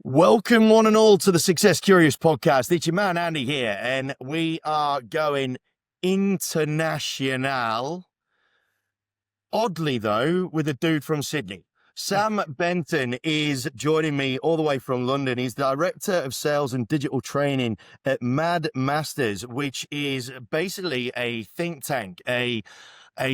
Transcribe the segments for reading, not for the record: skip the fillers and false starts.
Welcome, one and all, to the Success Curious podcast. It's your man, Andy, here, and we are going international. Oddly, though, with a dude from Sydney. Sam Benton is joining me all the way from London. He's Director of Sales and Digital Training at Mad Masters, which is basically a think tank, a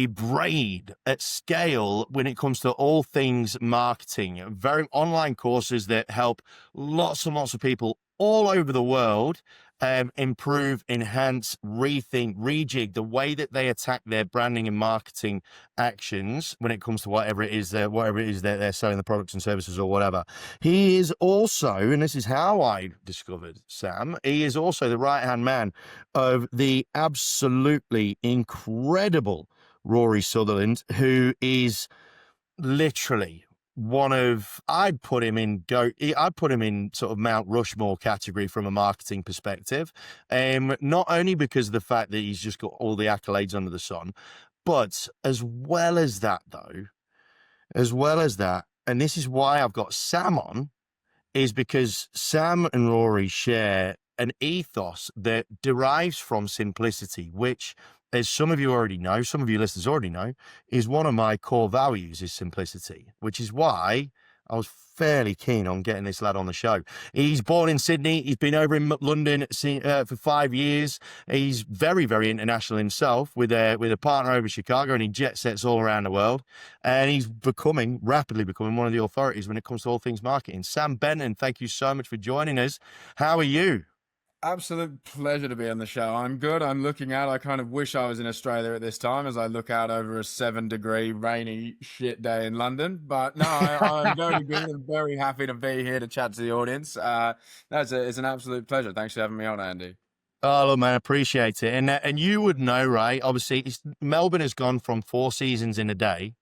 brain at scale when it comes to all things marketing. Very online courses that help lots and lots of people all over the world improve, enhance, rethink, rejig the way that they attack their branding and marketing actions when it comes to whatever it is that they're selling, the products and services or whatever. He is also, and this is how I discovered Sam, he is also the right-hand man of the absolutely incredible Rory Sutherland, who is literally I'd put him in sort of Mount Rushmore category from a marketing perspective. Not only because of the fact that he's just got all the accolades under the sun, but as well as that, and this is why I've got Sam on, is because Sam and Rory share an ethos that derives from simplicity, which, as some of you already know, some of you listeners already know, is one of my core values, is simplicity, which is why I was fairly keen on getting this lad on the show. He's born in Sydney. He's been over in London for 5 years. He's very, very international himself, with a partner over Chicago, and he jet sets all around the world. And he's rapidly becoming one of the authorities when it comes to all things marketing. Sam Benton, thank you so much for joining us. How are you? Absolute pleasure to be on the show. I'm good. I'm looking out. I kind of wish I was in Australia at this time as I look out over a 7-degree rainy shit day in London. But no, I'm very good and very happy to be here to chat to the audience. It's an absolute pleasure. Thanks for having me on, Andy. Oh, look, man, appreciate it. And you would know, right? Obviously, Melbourne has gone from 4 seasons in a day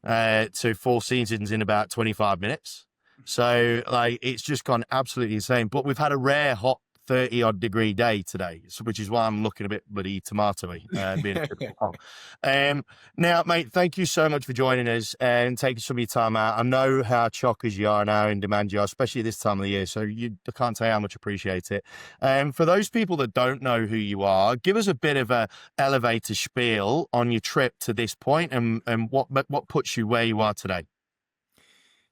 to 4 seasons in about 25 minutes. So, like, it's just gone absolutely insane. But we've had a rare hot 30-odd degree day today, which is why I'm looking a bit bloody tomatoey. Now, mate, thank you so much for joining us and taking some of your time out. I know how chockers you are and how in demand you are, especially this time of the year, so I can't tell you how much I appreciate it. For those people that don't know who you are, give us a bit of a elevator spiel on your trip to this point and what puts you where you are today.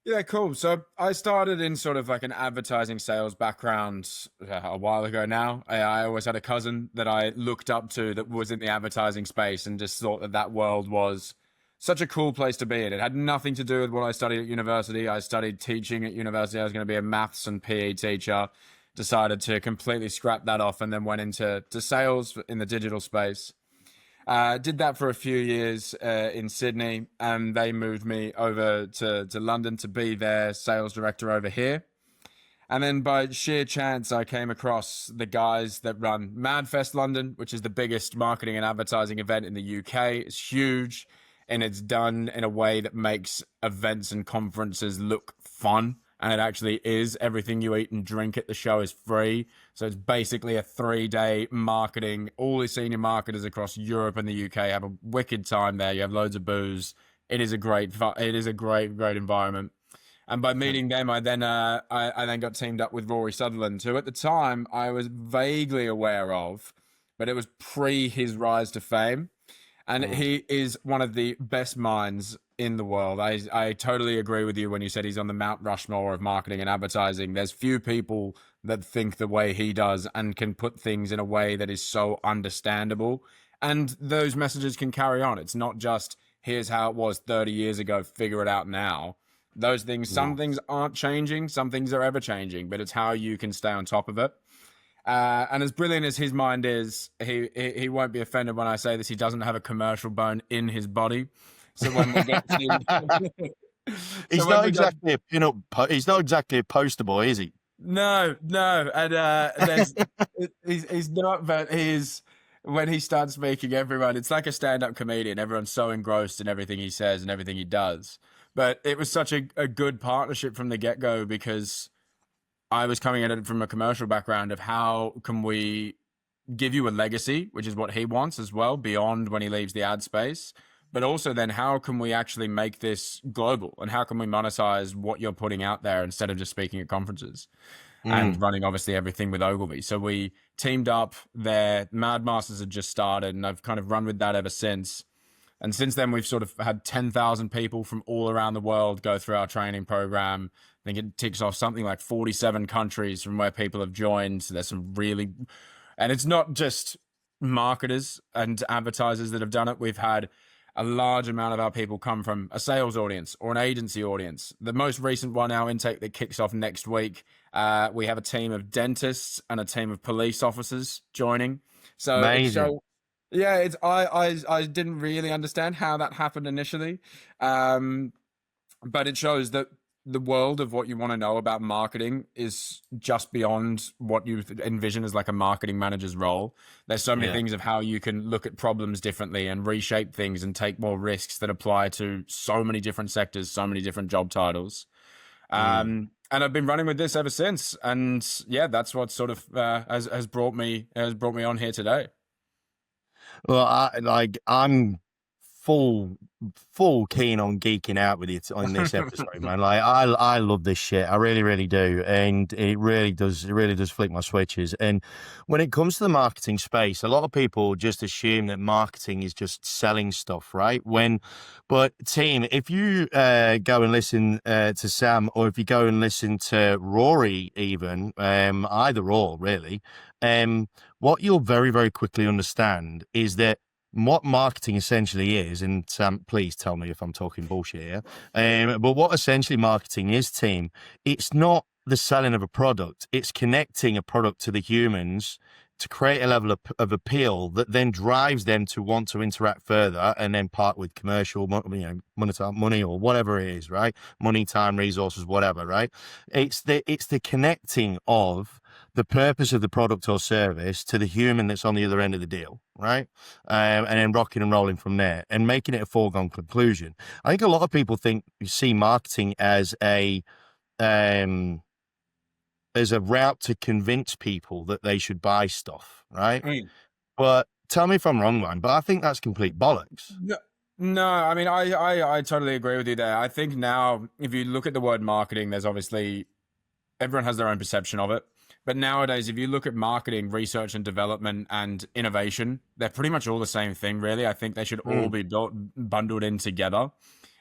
Yeah, cool. So I started in sort of like an advertising sales background a while ago now. I always had a cousin that I looked up to that was in the advertising space and just thought that that world was such a cool place to be in. It had nothing to do with what I studied at university. I studied teaching at university. I was going to be a maths and PE teacher. Decided to completely scrap that off and then went into sales in the digital space. Did that for a few years in Sydney, and they moved me over to London to be their sales director over here. And then by sheer chance, I came across the guys that run MadFest London, which is the biggest marketing and advertising event in the UK. It's huge, and it's done in a way that makes events and conferences look fun. And it actually is. Everything you eat and drink at the show is free. So it's basically a 3-day marketing. All the senior marketers across Europe and the UK have a wicked time there. You have loads of booze. It is a great environment. And by meeting them, I then got teamed up with Rory Sutherland, who at the time I was vaguely aware of, but it was pre his rise to fame. And he is one of the best minds in the world. I totally agree with you when you said he's on the Mount Rushmore of marketing and advertising. There's few people that think the way he does and can put things in a way that is so understandable. And those messages can carry on. It's not just, here's how it was 30 years ago, figure it out now. Those things, some things aren't changing, some things are ever changing, but it's how you can stay on top of it. And as brilliant as his mind is, he won't be offended when I say this. He doesn't have a commercial bone in his body. So when we get to He's not exactly a poster boy, is he? No, and he's not. But when he starts speaking, everyone, it's like a stand-up comedian. Everyone's so engrossed in everything he says and everything he does. But it was such a good partnership from the get-go because I was coming at it from a commercial background of how can we give you a legacy, which is what he wants as well, beyond when he leaves the ad space. but also then how can we actually make this global, and how can we monetize what you're putting out there instead of just speaking at conferences and Mm. running obviously everything with Ogilvy. So we teamed up there. Mad Masters had just started, and I've kind of run with that ever since. And since then, we've sort of had 10,000 people from all around the world go through our training program. I think it ticks off something like 47 countries from where people have joined. So there's some really, and it's not just marketers and advertisers that have done it. We've had a large amount of our people come from a sales audience or an agency audience. The most recent one, our intake that kicks off next week, we have a team of dentists and a team of police officers joining. So it Amazing. shows. Yeah, it's I didn't really understand how that happened initially, um, but it shows that the world of what you want to know about marketing is just beyond what you envision as like a marketing manager's role. There's so many Yeah. things of how you can look at problems differently and reshape things and take more risks that apply to so many different sectors, so many different job titles. Mm. And I've been running with this ever since. And yeah, that's what sort of has brought me on here today. Well, I'm full keen on geeking out with you on this episode, man. Like I love this shit. I really, really do. And it really does flick my switches. And when it comes to the marketing space, a lot of people just assume that marketing is just selling stuff, right? But team, if you go and listen to Sam, or if you go and listen to Rory even, either or really, what you'll very, very quickly understand is that what marketing essentially is, and Sam, please tell me if I'm talking bullshit here, but what essentially marketing is, team, it's not the selling of a product, it's connecting a product to the humans to create a level of appeal that then drives them to want to interact further and then part with commercial, money or whatever it is, right? Money, time, resources, whatever, right? It's the connecting of the purpose of the product or service to the human that's on the other end of the deal, right? And then rocking and rolling from there and making it a foregone conclusion. I think a lot of people see marketing as um, as a route to convince people that they should buy stuff, right? Mm. But tell me if I'm wrong, man, but I think that's complete bollocks. No, no, I mean, I totally agree with you there. I think now, if you look at the word marketing, there's obviously everyone has their own perception of it. But nowadays, if you look at marketing, research and development, and innovation, they're pretty much all the same thing, really. I think they should all Mm, be bundled in together.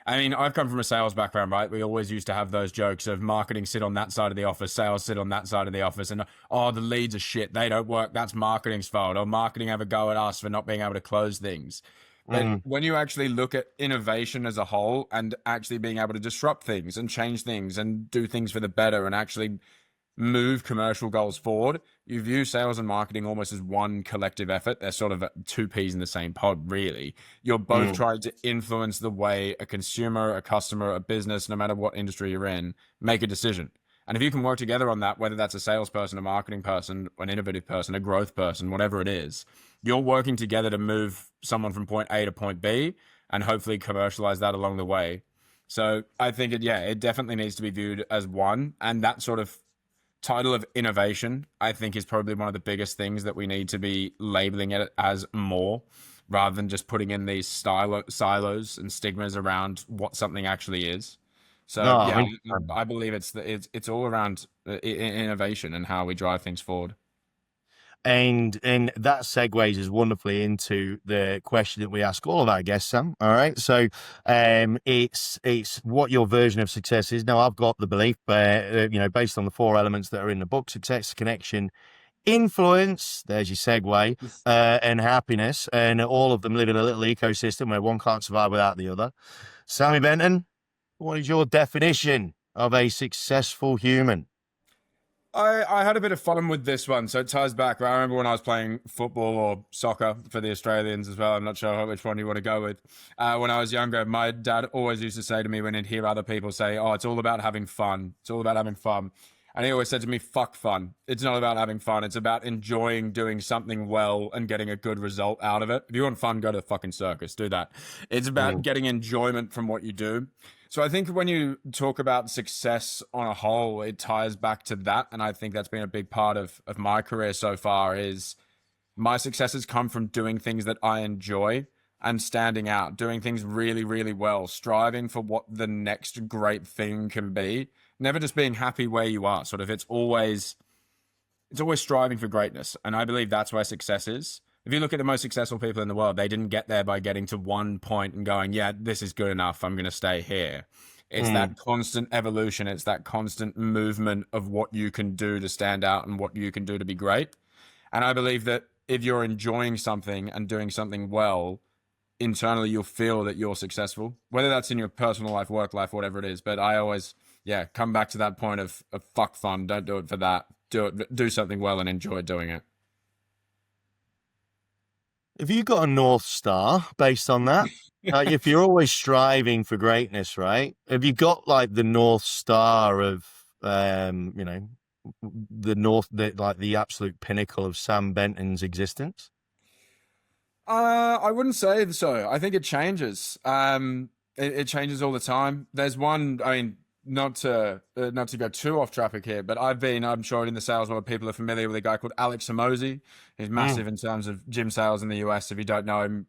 I mean, I've come from a sales background, right? We always used to have those jokes of marketing sit on that side of the office, sales sit on that side of the office, and oh, the leads are shit. They don't work. That's marketing's fault. Or marketing have a go at us for not being able to close things. But mm, when you actually look at innovation as a whole and actually being able to disrupt things and change things and do things for the better and actually move commercial goals forward, you view sales and marketing almost as one collective effort. They're sort of two peas in the same pod, really. You're both mm, trying to influence the way a consumer, a customer, a business, no matter what industry you're in, make a decision. And if you can work together on that, whether that's a salesperson, a marketing person, an innovative person, a growth person, whatever it is, you're working together to move someone from point A to point B and hopefully commercialize that along the way. So I think it definitely needs to be viewed as one. And that sort of title of innovation, I think, is probably one of the biggest things that we need to be labeling it as more, rather than just putting in these silos and stigmas around what something actually is. So no, yeah, 100%. I believe it's all around innovation and how we drive things forward. And that segues us wonderfully into the question that we ask all of our guests, Sam. All right, so it's what your version of success is. Now, I've got the belief, based on the four elements that are in the book: success, connection, influence. There's your segue, and happiness, and all of them live in a little ecosystem where one can't survive without the other. Sammy Benton, what is your definition of a successful human? I had a bit of fun with this one, so it ties back. I remember when I was playing football or soccer for the Australians as well. I'm not sure which one you want to go with. When I was younger, my dad always used to say to me when he'd hear other people say, "Oh, it's all about having fun. It's all about having fun." And he always said to me, "Fuck fun. It's not about having fun. It's about enjoying doing something well and getting a good result out of it. If you want fun, go to the fucking circus. Do that. It's about Mm, getting enjoyment from what you do." So I think when you talk about success on a whole, it ties back to that. And I think that's been a big part of my career so far is my successes come from doing things that I enjoy and standing out, doing things really, really well, striving for what the next great thing can be, never just being happy where you are. Sort of, it's always striving for greatness. And I believe that's where success is. If you look at the most successful people in the world, they didn't get there by getting to one point and going, yeah, this is good enough. I'm going to stay here. It's that constant evolution. It's that constant movement of what you can do to stand out and what you can do to be great. And I believe that if you're enjoying something and doing something well, internally, you'll feel that you're successful, whether that's in your personal life, work life, whatever it is. But I always, yeah, come back to that point of fuck fun. Don't do it for that. Do something well and enjoy doing it. Have you got a North Star based on that? Like, if you're always striving for greatness, right? Have you got like the North Star of, the absolute pinnacle of Sam Benton's existence? I wouldn't say so. I think it changes. It changes all the time. There's one. I mean, not to go too off traffic here, but I'm sure in the sales world, people are familiar with a guy called Alex Hormozi. He's massive in terms of gym sales in the US. If you don't know him,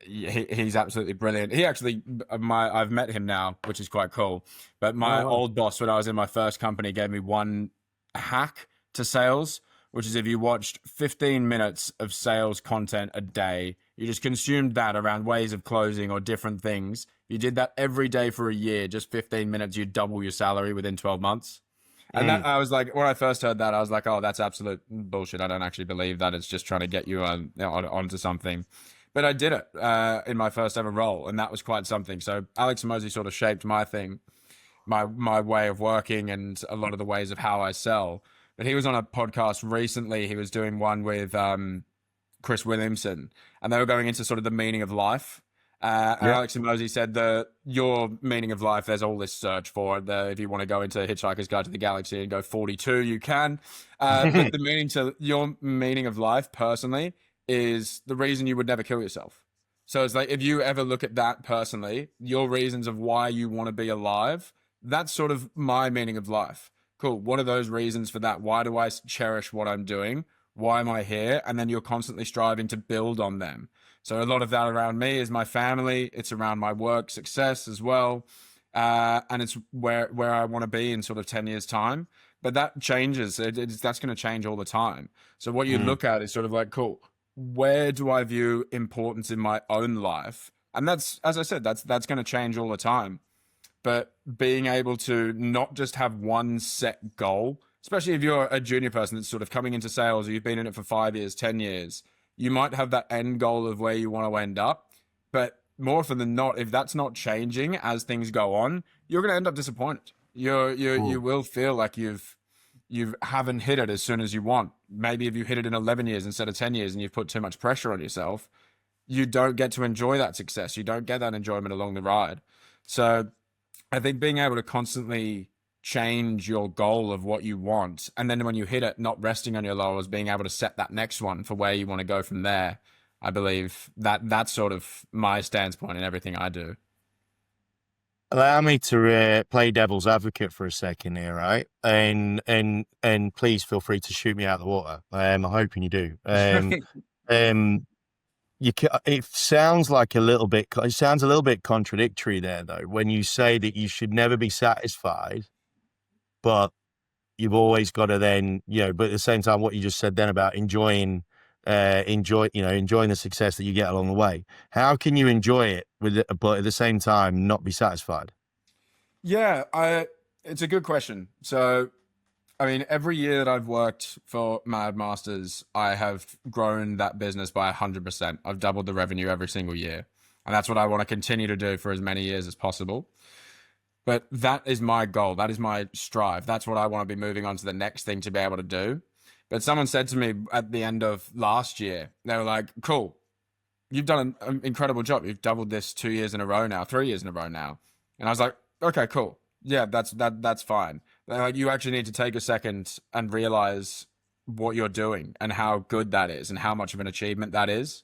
he's absolutely brilliant. He actually, I've met him now, which is quite cool. But my old boss, when I was in my first company, gave me one hack to sales, which is if you watched 15 minutes of sales content a day, you just consumed that around ways of closing or different things. You did that every day for a year, just 15 minutes, you'd double your salary within 12 months. And that, I was like, when I first heard that, I was like, oh, that's absolute bullshit. I don't actually believe that. It's just trying to get you onto something. But I did it in my first ever role, and that was quite something. So Alex Hormozi sort of shaped my thing, my way of working and a lot of the ways of how I sell. But he was on a podcast recently. He was doing one with Chris Williamson, and they were going into sort of the meaning of life. And Alex Hormozi said that your meaning of life, there's all this search for it. If you want to go into Hitchhiker's Guide to the Galaxy and go 42, you can. But your meaning of life personally is the reason you would never kill yourself. So it's like, if you ever look at that personally, your reasons of why you want to be alive, that's sort of my meaning of life. Cool. What are those reasons for that? Why do I cherish what I'm doing? Why am I here? And then you're constantly striving to build on them. So a lot of that around me is my family. It's around my work success as well. And it's where I want to be in sort of 10 years time. But that changes. That's going to change all the time. So what you look at is sort of like, cool, where do I view importance in my own life? And that's, as I said, that's going to change all the time. But being able to not just have one set goal, especially if you're a junior person that's sort of coming into sales or you've been in it for 5 years, 10 years, you might have that end goal of where you want to end up. But more often than not, if that's not changing as things go on, you're going to end up disappointed. You will feel like you haven't hit it as soon as you want. Maybe if you hit it in 11 years instead of 10 years and you've put too much pressure on yourself, you don't get to enjoy that success. You don't get that enjoyment along the ride. So I think being able to constantly change your goal of what you want, and then when you hit it, not resting on your laurels, being able to set that next one for where you want to go from there. I believe that's sort of my stance point in everything I do. Allow me to play devil's advocate for a second here, right? And please feel free to shoot me out of the water. I'm hoping you do. It sounds like a little bit. It sounds a little bit contradictory there, though, when you say that you should never be satisfied, but you've always got to then, But at the same time, what you just said then about enjoying the success that you get along the way. How can you enjoy it but at the same time not be satisfied? Yeah, it's a good question. So, I mean, every year that I've worked for Mad Masters, I have grown that business by 100%. I've doubled the revenue every single year. And that's what I want to continue to do for as many years as possible. But that is my goal. That is my strive. That's what I want to be moving on to the next thing to be able to do. But someone said to me at the end of last year, they were like, cool, you've done an incredible job. You've doubled this 2 years in a row now, 3 years in a row now. And I was like, okay, cool. Yeah, that's fine. They're like, you actually need to take a second and realize what you're doing and how good that is and how much of an achievement that is.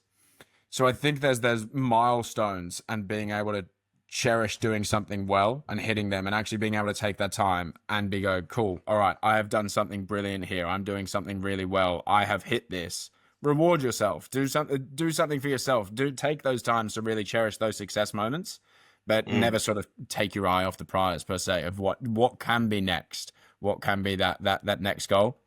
So I think there's milestones and being able to cherish doing something well and hitting them and actually being able to take that time and go, cool, all right, I have done something brilliant here. I'm doing something really well. I have hit this. Reward yourself. Do something for yourself. Do take those times to really cherish those success moments, but Mm. never sort of take your eye off the prize per se of what can be next. What can be that next goal.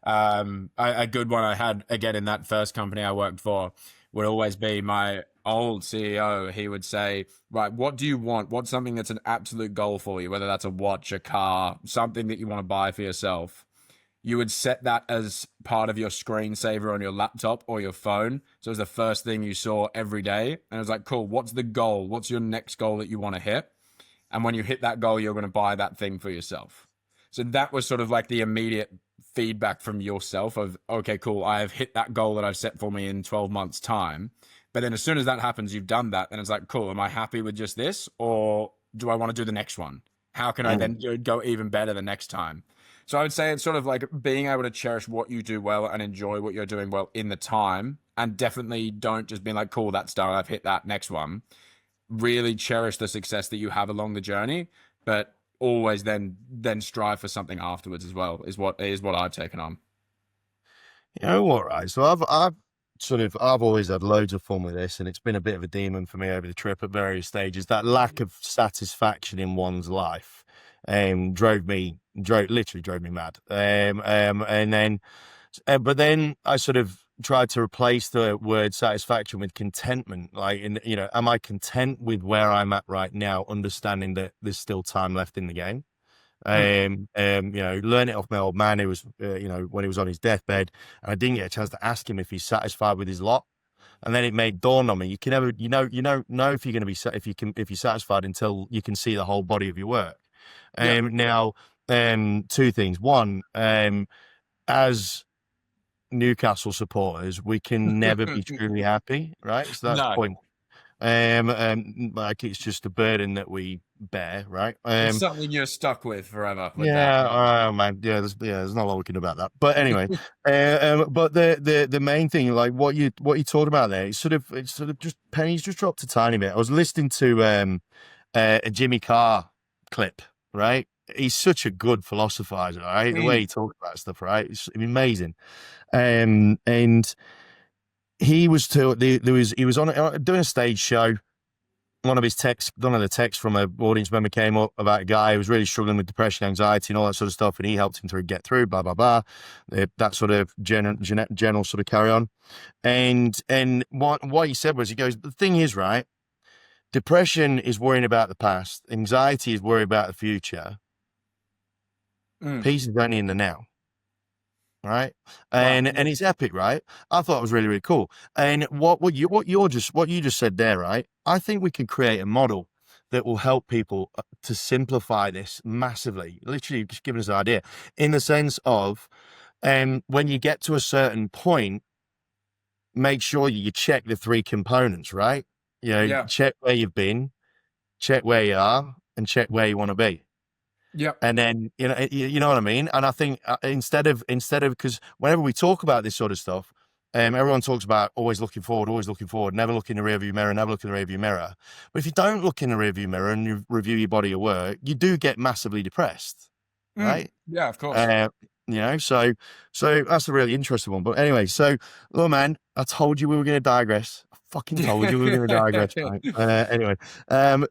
A good one I had again in that first company I worked for would always be my old CEO. He would say, right, what do you want? What's something that's an absolute goal for you? Whether that's a watch, a car, something that you want to buy for yourself. You would set that as part of your screensaver on your laptop or your phone. So it was the first thing you saw every day. And it was like, cool, what's the goal? What's your next goal that you want to hit? And when you hit that goal, you're going to buy that thing for yourself. So that was sort of like the immediate feedback from yourself of, okay, cool, I have hit that goal that I've set for me in 12 months' time. But then as soon as that happens, you've done that. Then it's like, cool, am I happy with just this? Or do I want to do the next one? How can I then go even better the next time? So I would say it's sort of like being able to cherish what you do well and enjoy what you're doing well in the time. And definitely don't just be like, cool, that's done. I've hit that next one. Really cherish the success that you have along the journey, but always then strive for something afterwards as well is what I've taken on. You know what, right? So I've always had loads of fun with this, and it's been a bit of a demon for me over the trip at various stages. That lack of satisfaction in one's life literally drove me mad. But then I sort of tried to replace the word satisfaction with contentment. Like, am I content with where I'm at right now, understanding that there's still time left in the game? Learn it off my old man who was, when he was on his deathbed, and I didn't get a chance to ask him if he's satisfied with his lot. And then it made dawn on me. You can never, know if you're going to be, if you're satisfied until you can see the whole body of your work. Now, two things. One, as Newcastle supporters, we can never be truly happy, right? So that's the point. Like it's just a burden that we bear, right? It's something you're stuck with forever. Oh man, there's not a lot we can do about that. But anyway, but the main thing, like what you talked about there, it's sort of just pennies just dropped a tiny bit. I was listening to a Jimmy Carr clip, right? He's such a good philosophizer, right? The way he talks about stuff, right? It's amazing. And he was he was on doing a stage show. One of the texts from an audience member came up about a guy who was really struggling with depression, anxiety, and all that sort of stuff, and he helped him to get through. Blah blah blah. That sort of general sort of carry on. And what he said was, he goes, the thing is, right? Depression is worrying about the past. Anxiety is worrying about the future. Peace is only in the now. Right. And it's epic, right? I thought it was really, really cool. And what you just said there, right? I think we can create a model that will help people to simplify this massively, literally just giving us an idea in the sense of, when you get to a certain point, make sure you check the three components, right? Check where you've been, check where you are, and check where you want to be. Yeah. And then, you know what I mean? And I think instead of, because whenever we talk about this sort of stuff, everyone talks about always looking forward, never look in the rearview mirror. But if you don't look in the rearview mirror and you review your body of work, you do get massively depressed, right? Yeah, of course. So that's a really interesting one. But anyway, so look, man, I told you we were going to digress. I fucking told you we were going to digress. Right? Anyway,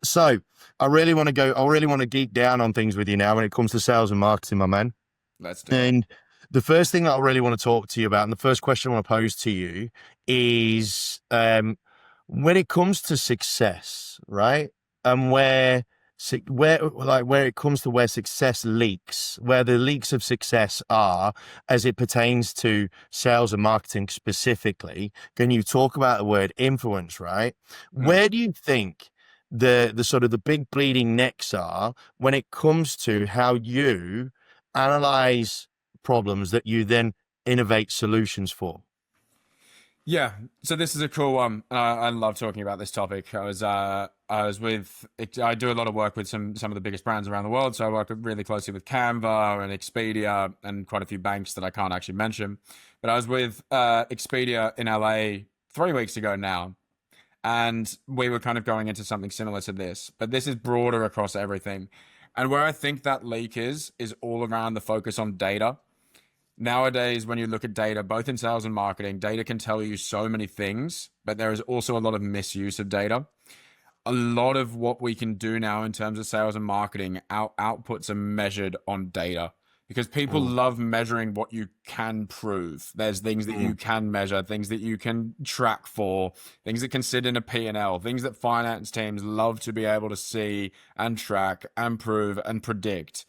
so I really want to geek down on things with you now when it comes to sales and marketing, my man. Let's do it. And the first thing that I really want to talk to you about, and the first question I want to pose to you is, when it comes to success, right? And where it comes to where success leaks, where the leaks of success are as it pertains to sales and marketing specifically. Can you talk about the word influence, right? Where do you think the sort of the big bleeding necks are when it comes to how you analyze problems that you then innovate solutions for? Yeah, so this is a cool one. I love talking about this topic. I do a lot of work with some of the biggest brands around the world. So I work really closely with Canva and Expedia and quite a few banks that I can't actually mention. But I was with Expedia in LA 3 weeks ago now, and we were kind of going into something similar to this, but this is broader across everything. And where I think that leak is all around the focus on data. Nowadays, when you look at data, both in sales and marketing, data can tell you so many things, but there is also a lot of misuse of data. A lot of what we can do now in terms of sales and marketing, our outputs are measured on data because people Mm, love measuring what you can prove. There's things that you mm, can measure, things that you can track for, things that can sit in a P&L, things that finance teams love to be able to see and track and prove and predict.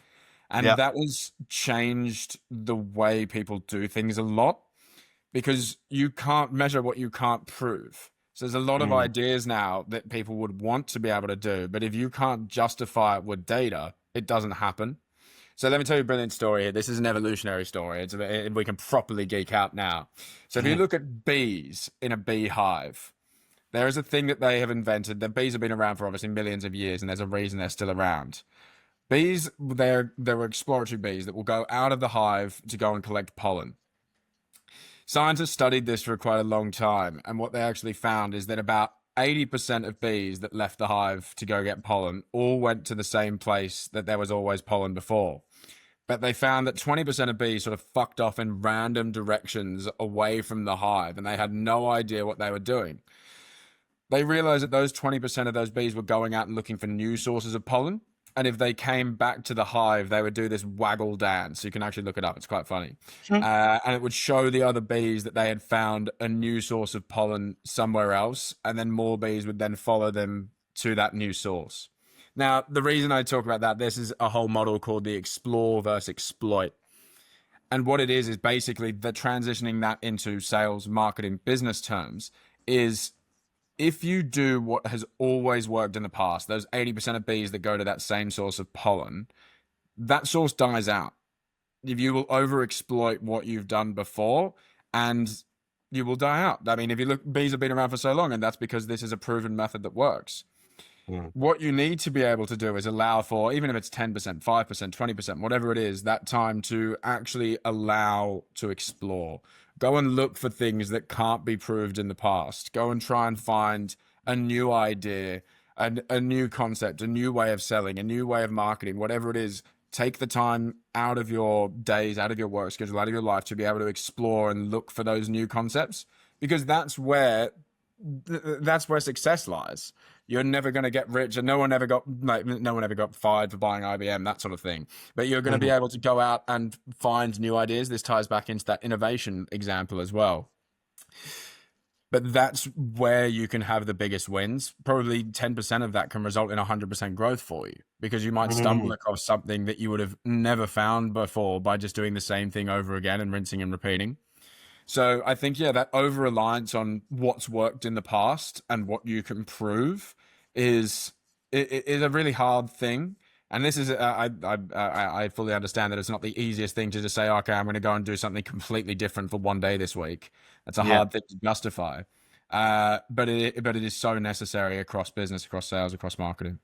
And yeah. that has changed the way people do things a lot because you can't measure what you can't prove. So there's a lot of Mm, ideas now that people would want to be able to do, but if you can't justify it with data, it doesn't happen. So let me tell you a brilliant story here. This is an evolutionary story. We can properly geek out now. So if you mm, look at bees in a beehive, there is a thing that they have invented. The bees have been around for obviously millions of years, and there's a reason they're still around. Bees, there were exploratory bees that will go out of the hive to go and collect pollen. Scientists studied this for quite a long time, and what they actually found is that about 80% of bees that left the hive to go get pollen all went to the same place that there was always pollen before. But they found that 20% of bees sort of fucked off in random directions away from the hive, and they had no idea what they were doing. They realized that those 20% of those bees were going out and looking for new sources of pollen. And if they came back to the hive, they would do this waggle dance. You can actually look it up. It's quite funny. mm. And it would show the other bees that they had found a new source of pollen somewhere else. And then more bees would then follow them to that new source. Now, the reason I talk about that, this is a whole model called the explore versus exploit. And what it is basically the transitioning that into sales, marketing, business terms is if you do what has always worked in the past, those 80% of bees that go to that same source of pollen, that source dies out. If you will overexploit what you've done before, and you will die out. I mean, if you look, bees have been around for so long, and that's because this is a proven method that works. Mm. What you need to be able to do is allow for, even if it's 10%, 5%, 20%, whatever it is, that time to actually allow to explore. Go and look for things that can't be proved in the past. Go and try and find a new idea, a new concept, a new way of selling, a new way of marketing, whatever it is. Take the time out of your days, out of your work schedule, out of your life to be able to explore and look for those new concepts because that's where success lies. You're never going to get rich, and no one ever got fired for buying IBM, that sort of thing. But you're going to be Mhm. able to go out and find new ideas. This ties back into that innovation example as well. But that's where you can have the biggest wins. Probably 10% of that can result in 100% growth for you because you might stumble Mhm. across something that you would have never found before by just doing the same thing over again and rinsing and repeating. So I think, yeah, that over reliance on what's worked in the past and what you can prove is is a really hard thing. And this is I fully understand that it's not the easiest thing to just say, okay, I'm going to go and do something completely different for one day this week. That's a Yeah. hard thing to justify. But it is so necessary across business, across sales, across marketing.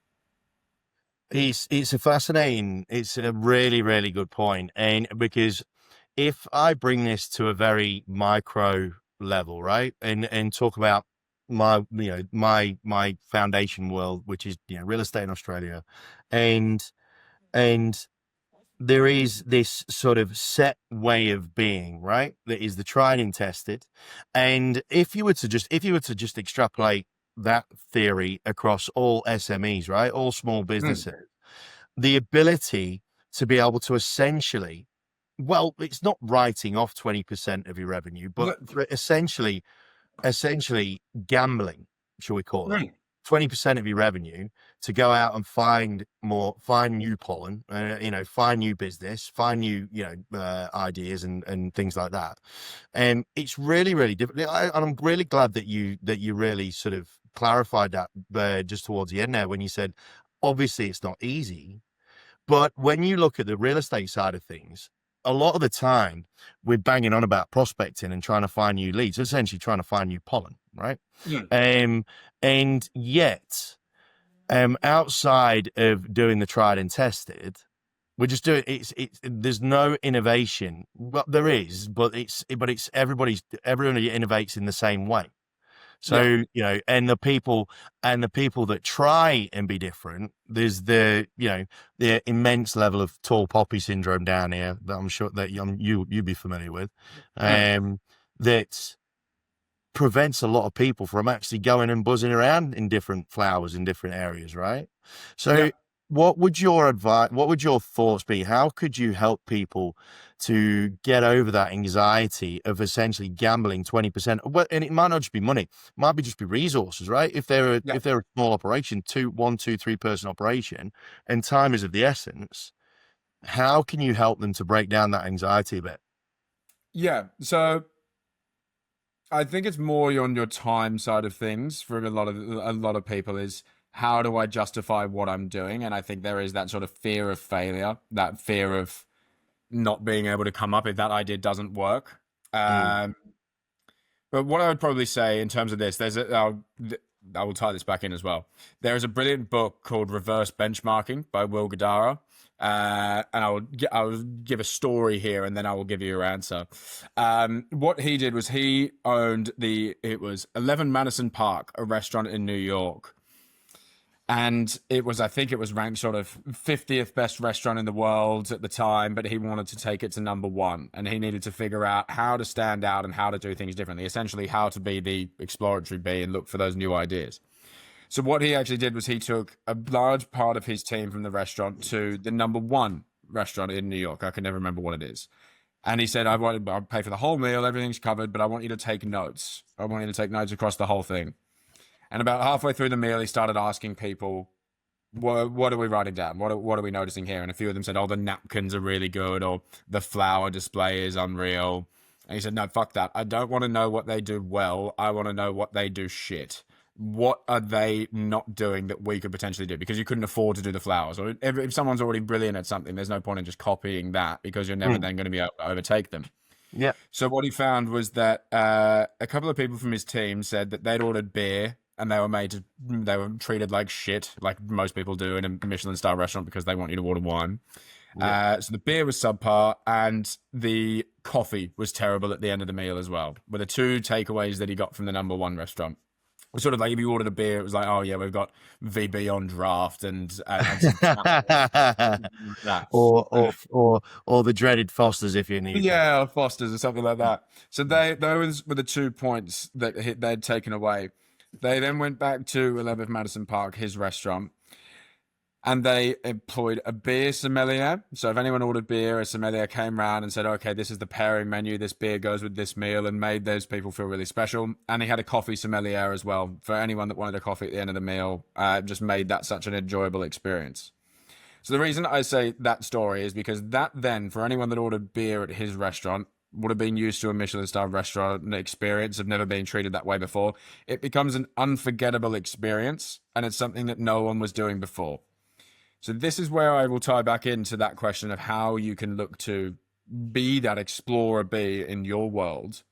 It's a really, really good point. And because if I bring this to a very micro level, right, and talk about my foundation world, which is real estate in Australia, and and there is this sort of set way of being, right? That is the tried and tested. And if you were to just extrapolate that theory across all SMEs, right? All small Mm. businesses, the ability to be able to essentially, well, it's not writing off 20% of your revenue, but Look, essentially gambling, shall we call it, mm. 20% of your revenue to go out and find new pollen, find new business, find new, ideas and things like that. And it's really, really difficult. And I'm really glad that you really sort of clarified that just towards the end there when you said, obviously it's not easy, but when you look at the real estate side of things, a lot of the time we're banging on about prospecting and trying to find new leads, essentially trying to find new pollen, right? Mm. Um, and yet, outside of doing the tried and tested, we're just doing there's no innovation. Well, there is, but everybody innovates in the same way. So, Yeah. and the people that try and be different, there's the immense level of tall poppy syndrome down here that I'm sure that you'd be familiar with, Yeah. that prevents a lot of people from actually going and buzzing around in different flowers in different areas, right? Yeah. So, what would your advice, what would your thoughts be? How could you help people to get over that anxiety of essentially gambling 20%? Well, and it might not just be money, it might be just be resources, right? Yeah. If they're a small operation, 3 person operation, and time is of the essence, how can you help them to break down that anxiety a bit? Yeah. So I think it's more on your time side of things for a lot of people is how do I justify what I'm doing? And I think there is that sort of fear of failure, that fear of not being able to come up if that idea doesn't work. Mm. Um, but what I would probably say in terms of this, I will tie this back in as well. There is a brilliant book called Reverse Benchmarking by Will Guidara. And I will give a story here, and then I will give you your answer. What he did was he owned it was 11 Madison Park, a restaurant in New York, and I think it was ranked sort of 50th best restaurant in the world at the time, but he wanted to take it to number one, and he needed to figure out how to stand out and how to do things differently. Essentially, how to be the exploratory bee and look for those new ideas. So what he actually did was he took a large part of his team from the restaurant to the number one restaurant in New York. I can never remember what it is. And he said, I'll pay for the whole meal, everything's covered, but I want you to take notes. I want you to take notes across the whole thing. And about halfway through the meal, he started asking people, what are we writing down? What are we noticing here? And a few of them said, oh, the napkins are really good, or the flower display is unreal. And he said, no, fuck that. I don't want to know what they do well. I want to know what they do shit. What are they not doing that we could potentially do? Because you couldn't afford to do the flowers. Or if someone's already brilliant at something, there's no point in just copying that because you're never Mm. then going to be able to overtake them. Yeah. So what he found was that a couple of people from his team said that they'd ordered beer and they were treated like shit, like most people do in a Michelin star restaurant because they want you to order wine. Yeah. So the beer was subpar and the coffee was terrible at the end of the meal as well, were the two takeaways that he got from the number one restaurant. It was sort of like if you ordered a beer, it was like, oh yeah, we've got VB on draft and some that. or the dreaded Fosters if you need them. Yeah, Foster's or something like that. So those were the 2 points that they'd taken away. They then went back to 11th Madison Park, his restaurant, and they employed a beer sommelier. So if anyone ordered beer, a sommelier came around and said, okay, this is the pairing menu. This beer goes with this meal, and made those people feel really special. And he had a coffee sommelier as well for anyone that wanted a coffee at the end of the meal. Just made that such an enjoyable experience. So the reason I say that story is because that then, for anyone that ordered beer at his restaurant, would have been used to a Michelin star restaurant experience of never being treated that way before. It becomes an unforgettable experience, and it's something that no one was doing before. So this is where I will tie back into that question of how you can look to be that explorer bee in your world,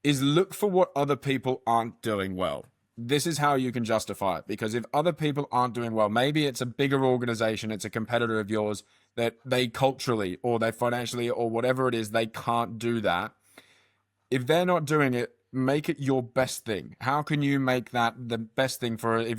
is look for what other people aren't doing well. This is how you can justify it, because if other people aren't doing well, maybe it's a bigger organization, it's a competitor of yours that they culturally or they financially or whatever it is, they can't do that. If they're not doing it, make it your best thing. How can you make that the best thing for if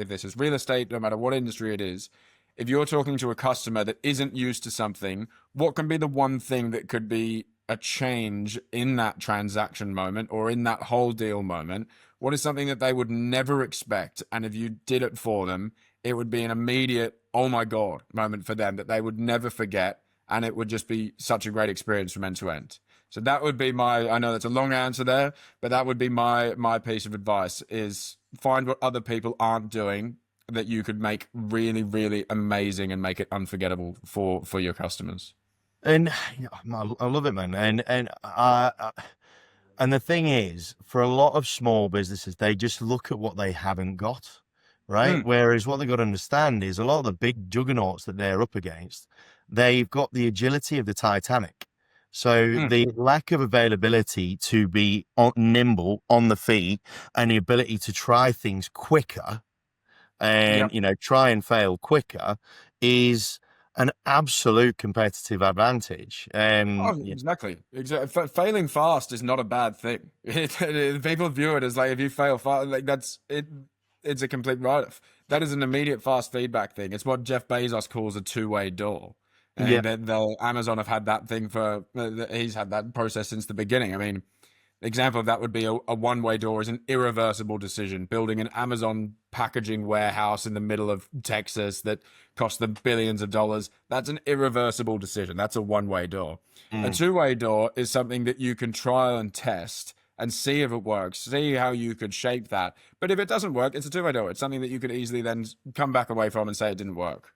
this is real estate, no matter what industry it is, if you're talking to a customer that isn't used to something, what can be the one thing that could be a change in that transaction moment or in that whole deal moment? What is something that they would never expect? And if you did it for them, it would be an immediate, oh my God moment for them that they would never forget. And it would just be such a great experience from end to end. So that would be I know that's a long answer there, but that would be my piece of advice is find what other people aren't doing that you could make really, really amazing and make it unforgettable for your customers. And I love it, man. And the thing is, for a lot of small businesses, they just look at what they haven't got, right? Mm, Whereas what they've got to understand is a lot of the big juggernauts that they're up against, they've got the agility of the Titanic. So mm, the lack of availability to be nimble on the feet and the ability to try things quicker and yep. try and fail quicker is an absolute competitive advantage. Oh, exactly. Failing fast is not a bad thing. People view it as like if you fail fast, like that's it. It's a complete write-off. That is an immediate fast feedback thing. It's what Jeff Bezos calls a two-way door. Yeah, And the Amazon have had that thing for he's had that process since the beginning. I mean, example of that would be a one-way door is an irreversible decision. Building an Amazon packaging warehouse in the middle of Texas that cost them billions of dollars. That's an irreversible decision. That's a one-way door. A mm, two-way door is something that you can trial and test and see if it works, see how you could shape that. But if it doesn't work, it's a two-way door. It's something that you could easily then come back away from and say it didn't work.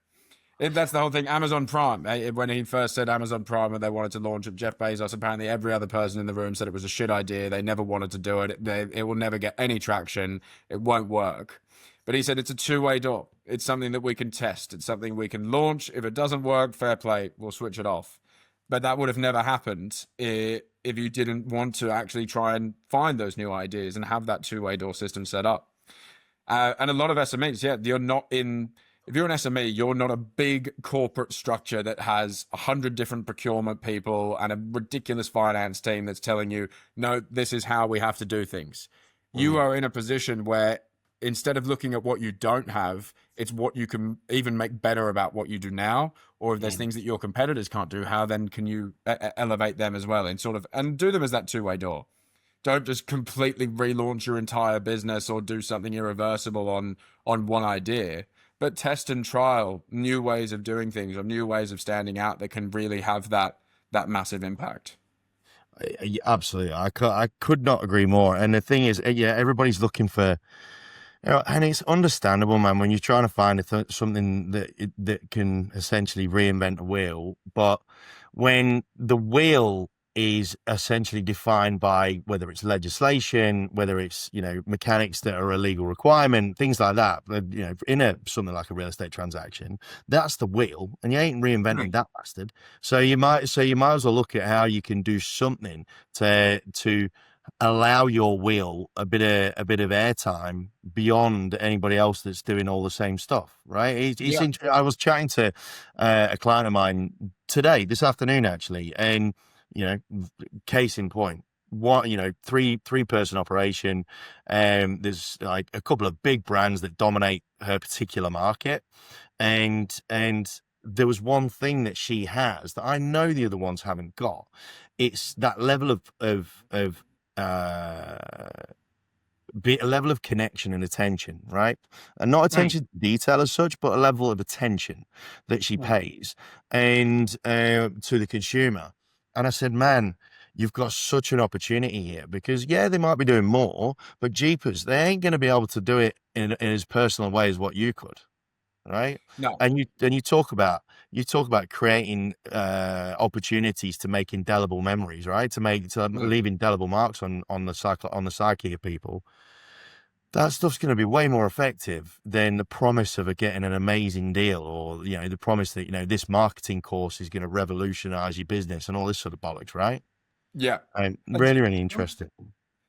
That's the whole thing. Amazon Prime. When he first said Amazon Prime and they wanted to launch it, Jeff Bezos, apparently every other person in the room said it was a shit idea. They never wanted to do it. It will never get any traction. It won't work. But he said it's a two-way door. It's something that we can test. It's something we can launch. If it doesn't work, fair play. We'll switch it off. But that would have never happened if you didn't want to actually try and find those new ideas and have that two-way door system set up. And a lot of SMEs, yeah, you're not in. If you're an SME, you're not a big corporate structure that has 100 different procurement people and a ridiculous finance team that's telling you, no, this is how we have to do things. You mm, are in a position where instead of looking at what you don't have, it's what you can even make better about what you do now. Or if there's mm. things that your competitors can't do, how then can you elevate them as well and sort of, and do them as that two-way door. Don't just completely relaunch your entire business or do something irreversible on one idea, but test and trial new ways of doing things or new ways of standing out that can really have that massive impact. Absolutely. I could not agree more. And the thing is, yeah, everybody's looking for, and it's understandable, man, when you're trying to find something that can essentially reinvent a wheel. But when the wheel is essentially defined by whether it's legislation, whether it's, mechanics that are a legal requirement, things like that, in something like a real estate transaction, that's the wheel, and you ain't reinventing Right. that bastard. So you might as well look at how you can do something to allow your wheel a bit of airtime beyond anybody else that's doing all the same stuff, right? Yeah. I was chatting to a client of mine this afternoon actually, and you know, case in point, what, three-person operation, there's like a couple of big brands that dominate her particular market, and there was one thing that she has that I know the other ones haven't got. It's that level of uh be a level of connection and attention, right? And not Right. attention to detail as such, but a level of attention that she Right. pays and to the consumer. And I said, man, you've got such an opportunity here because yeah, they might be doing more, but jeepers, they ain't going to be able to do it in as personal a way as what you could, right? No. And you talk about creating opportunities to make indelible memories, right? To Mm. leave indelible marks on the psyche of people. That stuff's going to be way more effective than the promise of getting an amazing deal, or the promise that this marketing course is going to revolutionize your business and all this sort of bollocks, right? Yeah. And And really, really interesting.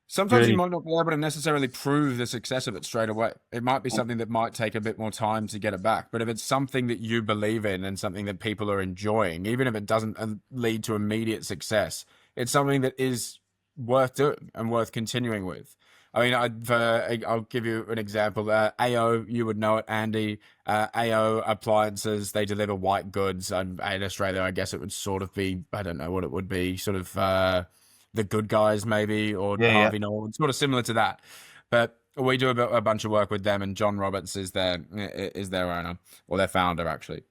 sometimes you Really, might not be able to necessarily prove the success of it straight away. It might be something that might take a bit more time to get it back. But if it's something that you believe in and something that people are enjoying, even if it doesn't lead to immediate success, it's something that is worth doing and worth continuing with. I mean, I'll give you an example. AO, you would know it, Andy. AO appliances, they deliver white goods. And in Australia, I guess it would sort of be, I don't know what it would be, sort of the Good Guys maybe, or yeah, yeah. Harvey Norman, sort of similar to that. But we do a bunch of work with them, and John Roberts is their owner, or their founder actually.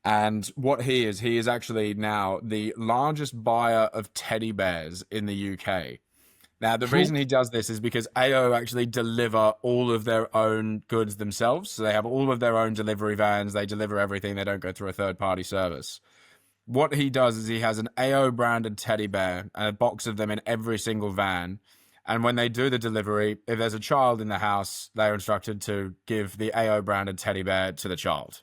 And what he is actually now the largest buyer of teddy bears in the UK. Now, the reason he does this is because AO actually deliver all of their own goods themselves. So they have all of their own delivery vans. They deliver everything. They don't go through a third party service. What he does is he has an AO branded teddy bear and a box of them in every single van. And when they do the delivery, if there's a child in the house, they're instructed to give the AO branded teddy bear to the child.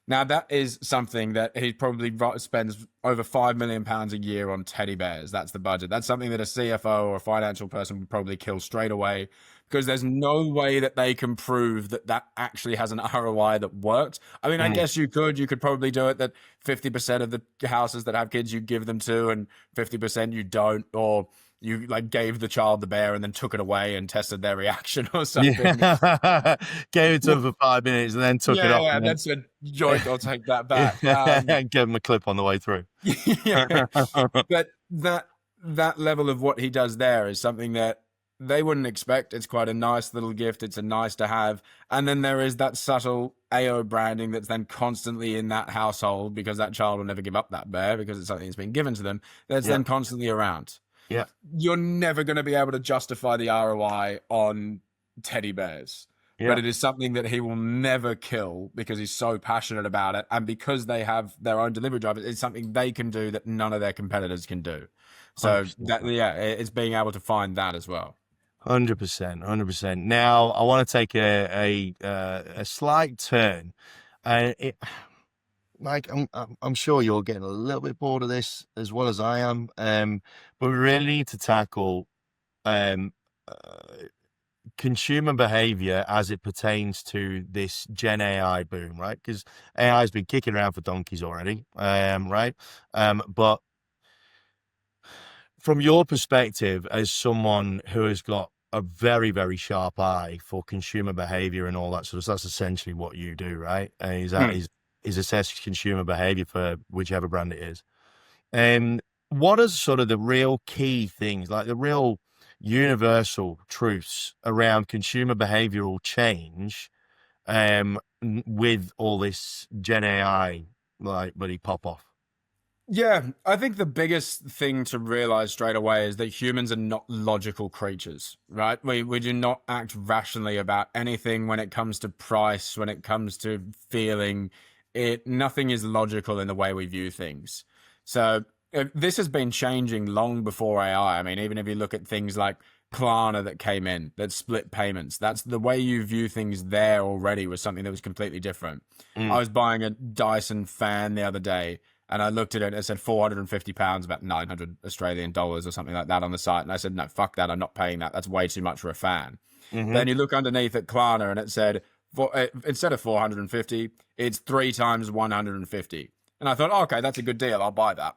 Now, that is something that he probably spends over £5 million a year on teddy bears. That's the budget. That's something that a CFO or a financial person would probably kill straight away because there's no way that they can prove that that actually has an ROI that works. I mean, I Mm. guess you could probably do it that 50% of the houses that have kids you give them to and 50% you don't, or you like gave the child the bear and then took it away and tested their reaction or something. Yeah. Gave it to him for 5 minutes and then took it Yeah, off yeah, and that's a joint. I'll take that back. then give him a clip on the way through. Yeah, but that level of what he does there is something that they wouldn't expect. It's quite a nice little gift. It's a nice to have. And then there is that subtle AO branding that's then constantly in that household because that child will never give up that bear because it's something that's been given to them. That's Yeah. then constantly around. Yeah. You're never going to be able to justify the ROI on teddy bears. Yeah. But it is something that he will never kill because he's so passionate about it. And because they have their own delivery drivers, it's something they can do that none of their competitors can do. So 100%. that, yeah, it's being able to find that as well. 100%. 100%. Now, I want to take a slight turn. Mike, I'm sure you're getting a little bit bored of this as well as I am. But we really need to tackle uh, consumer behavior as it pertains to this Gen AI boom, right? Because AI has been kicking around for donkeys already, right? But from your perspective, as someone who has got a very, very sharp eye for consumer behavior and all that sort of stuff, that's essentially what you do, right? Is assess consumer behavior for whichever brand it is. And what are sort of the real key things, like the real universal truths around consumer behavioral change with all this Gen AI like bloody pop off? Yeah, I think the biggest thing to realize straight away is that humans are not logical creatures, right? We do not act rationally about anything when it comes to price, when it comes to feeling it. Nothing is logical in the way we view things. So this has been changing long before AI. I mean, even if you look at things like Klarna that came in, that split payments, that's the way you view things there already was something that was completely different. I was buying a Dyson fan the other day and I looked at it and it said £450, about 900 Australian dollars or something like that on the site. And I said, no, fuck that. I'm not paying that. That's way too much for a fan. Then you look underneath at Klarna and it said, instead of 450, it's 3 times 150. And I thought, oh, okay, that's a good deal. I'll buy that.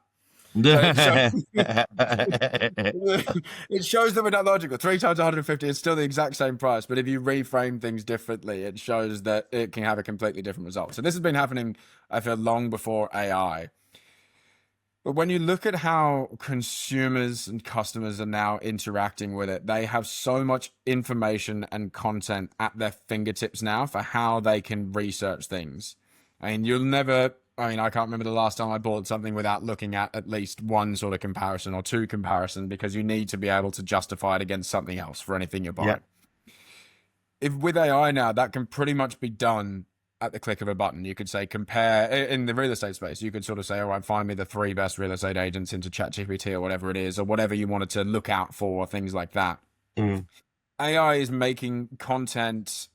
It shows that we're not logical. 3 times 150 is still the exact same price, but if you reframe things differently, it shows that it can have a completely different result. So this has been happening, I feel, long before AI. But when you look at how consumers and customers are now interacting with it, they have so much information and content at their fingertips now for how they can research things. I mean, I can't remember the last time I bought something without looking at least one sort of comparison or two comparison because you need to be able to justify it against something else for anything you're buying. If with AI now, that can pretty much be done at the click of a button. You could say compare in the real estate space. You could sort of say, all right, find me the 3 best real estate agents into ChatGPT or whatever it is, or whatever you wanted to look out for, things like that. AI is making content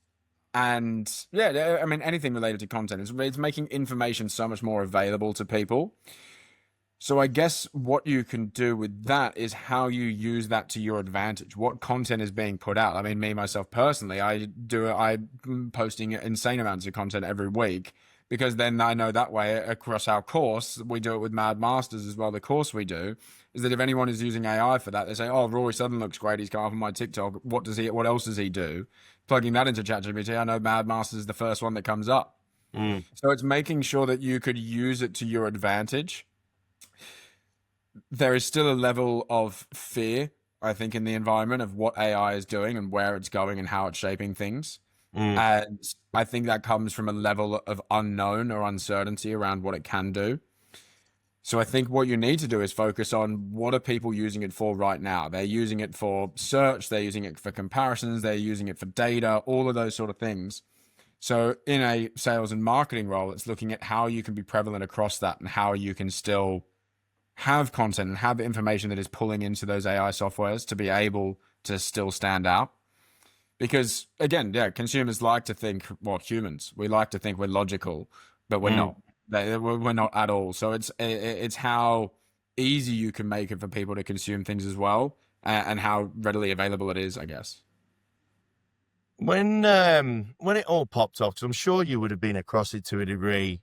and yeah, I mean, anything related to content. It's making information so much more available to people. So I guess what you can do with that is how you use that to your advantage. What content is being put out? I mean, me, myself personally, I'm posting insane amounts of content every week because then I know that way across our course, we do it with Mad Masters as well. The course we do is that if anyone is using AI for that, they say, oh, Rory Sutherland looks great. He's come up on my TikTok. What else does he do? Plugging that into ChatGPT, I know Mad Masters is the first one that comes up. So it's making sure that you could use it to your advantage. There is still a level of fear, I think, in the environment of what AI is doing and where it's going and how it's shaping things. And I think that comes from a level of unknown or uncertainty around what it can do. So I think what you need to do is focus on what are people using it for right now. They're using it for search, they're using it for comparisons, they're using it for data, all of those sort of things. So in a sales and marketing role, it's looking at how you can be prevalent across that and how you can still have content and have information that is pulling into those AI softwares to be able to still stand out. Because again, consumers like to think, well, humans, we like to think we're logical, but we're not. We're not at all. So it's how easy you can make it for people to consume things as well, and how readily available it is, I guess. when it all popped off, 'cause I'm sure you would have been across it to a degree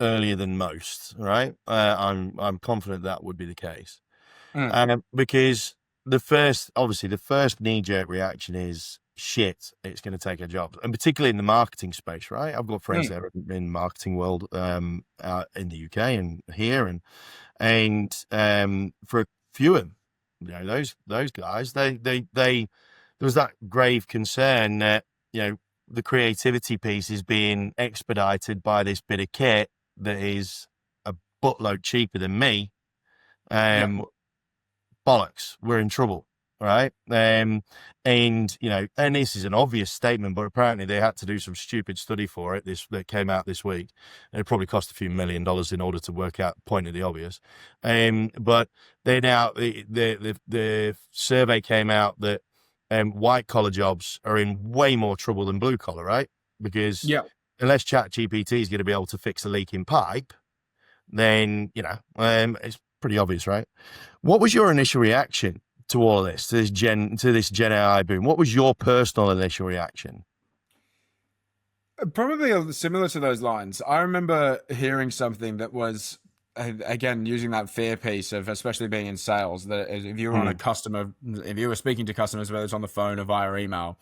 earlier than most, right? I'm confident that would be the case. Mm. Because obviously the first knee-jerk reaction is shit, it's going to take a job, and particularly in the marketing space, right? I've got friends Mm. that are in marketing world, out in the UK and here, and for a few of them, those guys, they there was that grave concern that the creativity piece is being expedited by this bit of kit that is a buttload cheaper than me. Yeah. Bollocks, we're in trouble, right? And this is an obvious statement, but apparently they had to do some stupid study for it. That came out this week, and it probably cost a few $1 million in order to work out the point of the obvious. But they now the survey came out that white collar jobs are in way more trouble than blue collar, right? Because Yeah. unless ChatGPT is going to be able to fix a leaking pipe, then it's pretty obvious, right? What was your initial reaction to all of this, to this Gen AI boom? What was your personal initial reaction? Probably similar to those lines. I remember hearing something that was, again, using that fear piece of, especially being in sales, that if you were on a customer, if you were speaking to customers, whether it's on the phone or via email,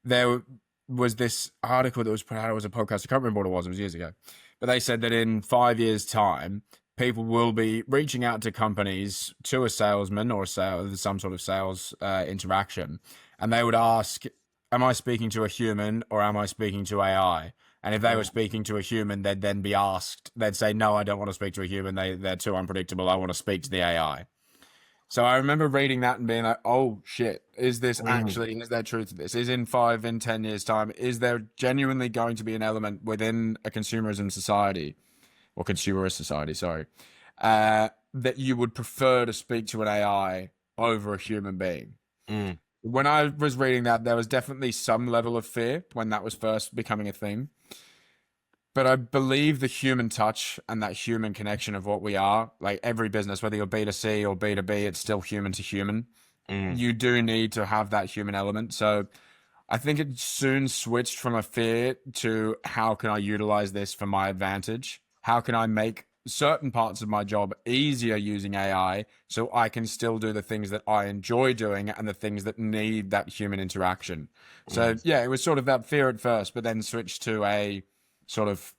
there was this article that was put out. It was a podcast. I can't remember what it was years ago. But they said that in 5 years' time, people will be reaching out to companies, to a salesman or some sort of sales interaction, and they would ask, am I speaking to a human or am I speaking to AI? And if they were speaking to a human, they'd then be asked, they'd say, no, I don't want to speak to a human. They're too unpredictable. I want to speak to the AI. So I remember reading that and being like, oh shit, is there truth to this? Is in 10 years time, is there genuinely going to be an element within a consumerism society or consumerist society, sorry, that you would prefer to speak to an AI over a human being? Mm. When I was reading that, there was definitely some level of fear when that was first becoming a thing. But I believe the human touch and that human connection of what we are, like every business, whether you're B2C or B2B, it's still human to human. You do need to have that human element. So I think it soon switched from a fear to how can I utilize this for my advantage? How can I make certain parts of my job easier using AI so I can still do the things that I enjoy doing and the things that need that human interaction? So yeah, it was sort of that fear at first, but then switched to a sort of,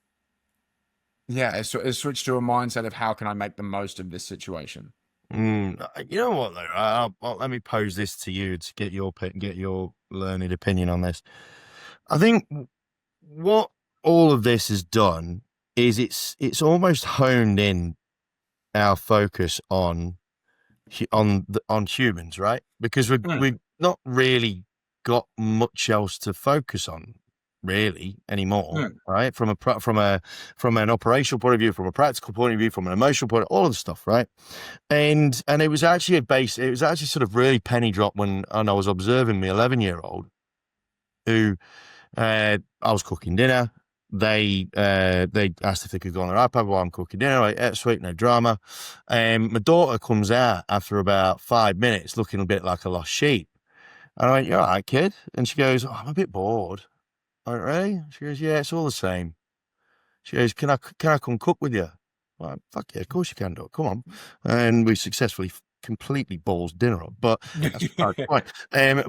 yeah, it switched to a mindset of how can I make the most of this situation? You know what, though? Let me pose this to you to get your learned opinion on this. I think what all of this has done is it's almost honed in our focus on humans, right? Because we've not really got much else to focus on really anymore, right? From an operational point of view, from a practical point of view, from an emotional point, all of the stuff, right? And it was actually it was actually sort of really penny drop when I was observing my 11-year-old who I was cooking dinner. They asked if they could go on their iPad while I'm cooking dinner. I ate sweet, no drama. My daughter comes out after about 5 minutes looking a bit like a lost sheep. And I went, "You all right, kid?" And she goes, "Oh, I'm a bit bored." I went, "Really?" She goes, "Yeah, it's all the same." She goes, can I come cook with you?" I'm like, "Fuck yeah, of course you can, do it. Come on." And we successfully completely balls dinner up, but that's the point.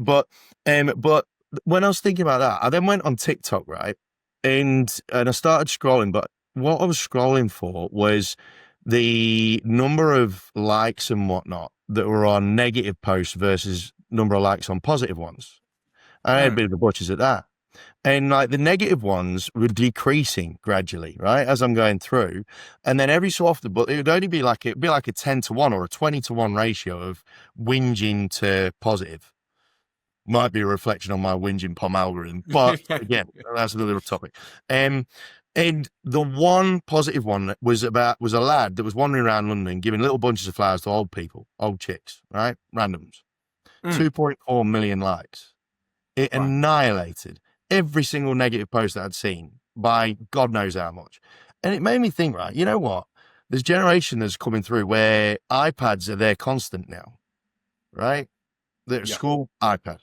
But when I was thinking about that, I then went on TikTok, right? And I started scrolling, but what I was scrolling for was the number of likes and whatnot that were on negative posts versus number of likes on positive ones. I had a bit of the butchers at that. And like the negative ones were decreasing gradually, right, as I'm going through. And then every so often, but it would only be like it'd be like a 10-1 or a 20-1 ratio of whinging to positive. Might be a reflection on my whinging POM algorithm, but again, that's another topic. And the one positive one was a lad that was wandering around London giving little bunches of flowers to old people, old chicks, right, randoms. 2.4 million likes. It annihilated every single negative post that I'd seen by God knows how much. And it made me think, right, you know what? There's a generation that's coming through where iPads are their constant now, right? They're at school, iPad.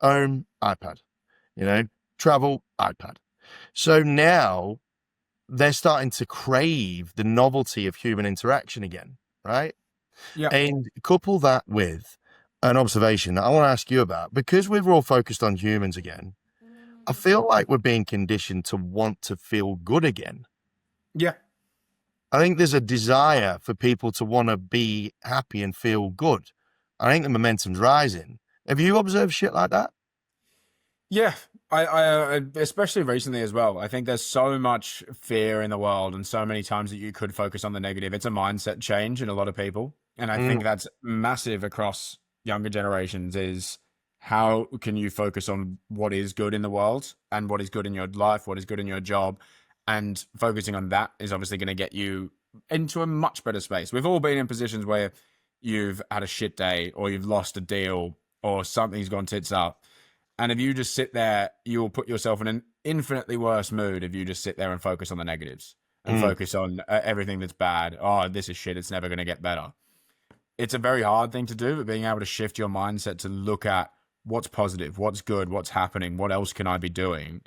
Home, iPad. you know, travel, iPad. So now they're starting to crave the novelty of human interaction again, right? Yeah. And couple that with an observation that I want to ask you about, because we're all focused on humans again. I feel like we're being conditioned to want to feel good again. Yeah. I think there's a desire for people to want to be happy and feel good. I think the momentum's rising. Have you observed shit like that? Yeah, I especially recently as well. I think there's so much fear in the world, and so many times that you could focus on the negative. It's a mindset change in a lot of people, and I Mm, think that's massive across younger generations. Is how can you focus on what is good in the world and what is good in your life, what is good in your job, and focusing on that is obviously going to get you into a much better space. We've all been in positions where you've had a shit day, or you've lost a deal, or something's gone tits up, and if you just sit there, you'll put yourself in an infinitely worse mood if you just sit there and focus on the negatives and mm, focus on everything that's bad. Oh, this is shit. It's never going to get better. It's a very hard thing to do, but being able to shift your mindset to look at what's positive, what's good, what's happening, what else can I be doing?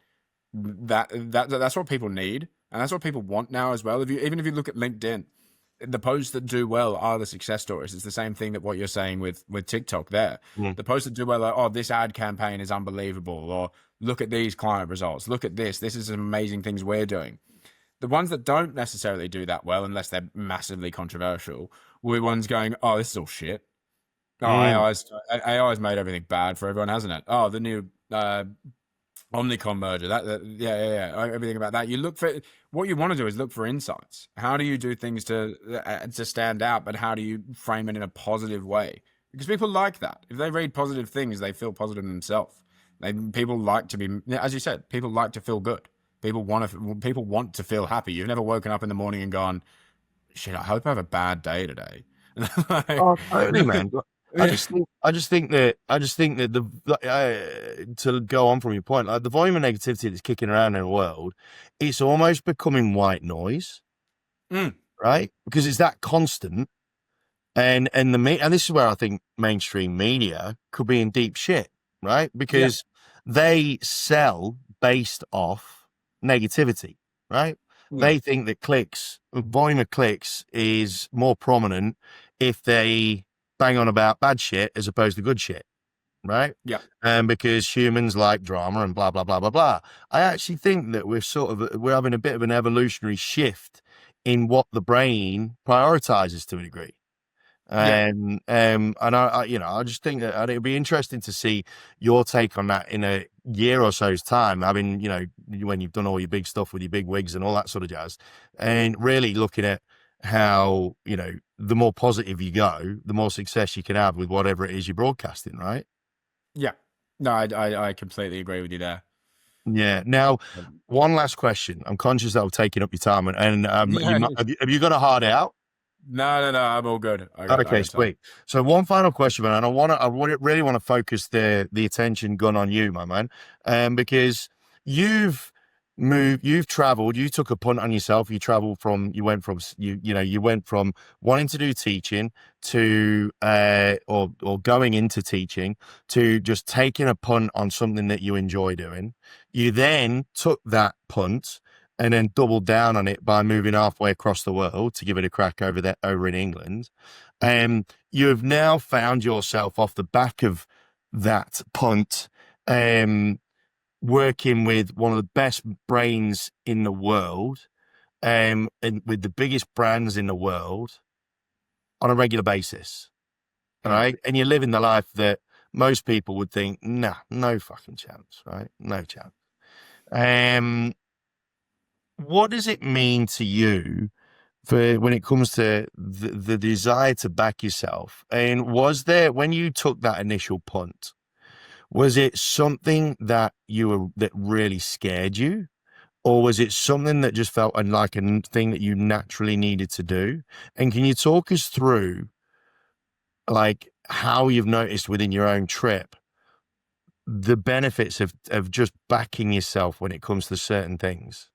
That's what people need, and that's what people want now as well. Even if you look at LinkedIn, the posts that do well are the success stories. It's the same thing that what you're saying with TikTok there. mm. The posts that do well are, oh, this ad campaign is unbelievable, or look at these client results, look at this. This is some amazing things we're doing. The ones that don't necessarily do that well, unless they're massively controversial, were ones going, oh, this is all shit. Oh, Mm. AI's made everything bad for everyone, hasn't it? Oh, the new Omnicom merger, yeah, everything about that. You look for what you want to do is look for insights. How do you do things to stand out, but how do you frame it in a positive way? Because people like that. If they read positive things, they feel positive themselves. People like to be, as you said, people like to feel good. People want to feel happy. You've never woken up in the morning and gone, shit, I hope I have a bad day today. Like, Oh, totally, man. But yeah, I just think that to go on from your point, like the volume of negativity that's kicking around in the world, it's almost becoming white noise, mm, right? Because it's that constant, and this is where I think mainstream media could be in deep shit, right? yeah, Because they sell based off negativity, right? yeah, They think that volume of clicks is more prominent if they bang on about bad shit as opposed to good shit, right? yeah, Because humans like drama and blah blah blah blah blah. I actually think that we're having a bit of an evolutionary shift in what the brain prioritizes to a degree. yeah. And I just think that it'd be interesting to see your take on that in a year or so's time. I mean, when you've done all your big stuff with your big wigs and all that sort of jazz, and really looking at how, the more positive you go, the more success you can have with whatever it is you're broadcasting, right? Yeah. No, I completely agree with you there. Yeah. Now, one last question. I'm conscious that I've taken up your time, Yeah. have you got a hard out? No. I'm all good. I Okay, got time. sweet. So one final question, man, and really want to focus the attention gun on you, my man, because you've you've traveled, you took a punt on yourself. You went from wanting to do teaching to or going into teaching to just taking a punt on something that you enjoy doing. You then took that punt and then doubled down on it by moving halfway across the world to give it a crack over in England. You have now found yourself off the back of that punt, um, working with one of the best brains in the world, and with the biggest brands in the world on a regular basis. All Mm. right. And you're living the life that most people would think, nah, no fucking chance, right? No chance. Um, what does it mean to you for when it comes to the desire to back yourself? And was there, when you took that initial punt, was it something that really scared you? Or was it something that just felt like a thing that you naturally needed to do? And can you talk us through like how you've noticed within your own trip the benefits of just backing yourself when it comes to certain things?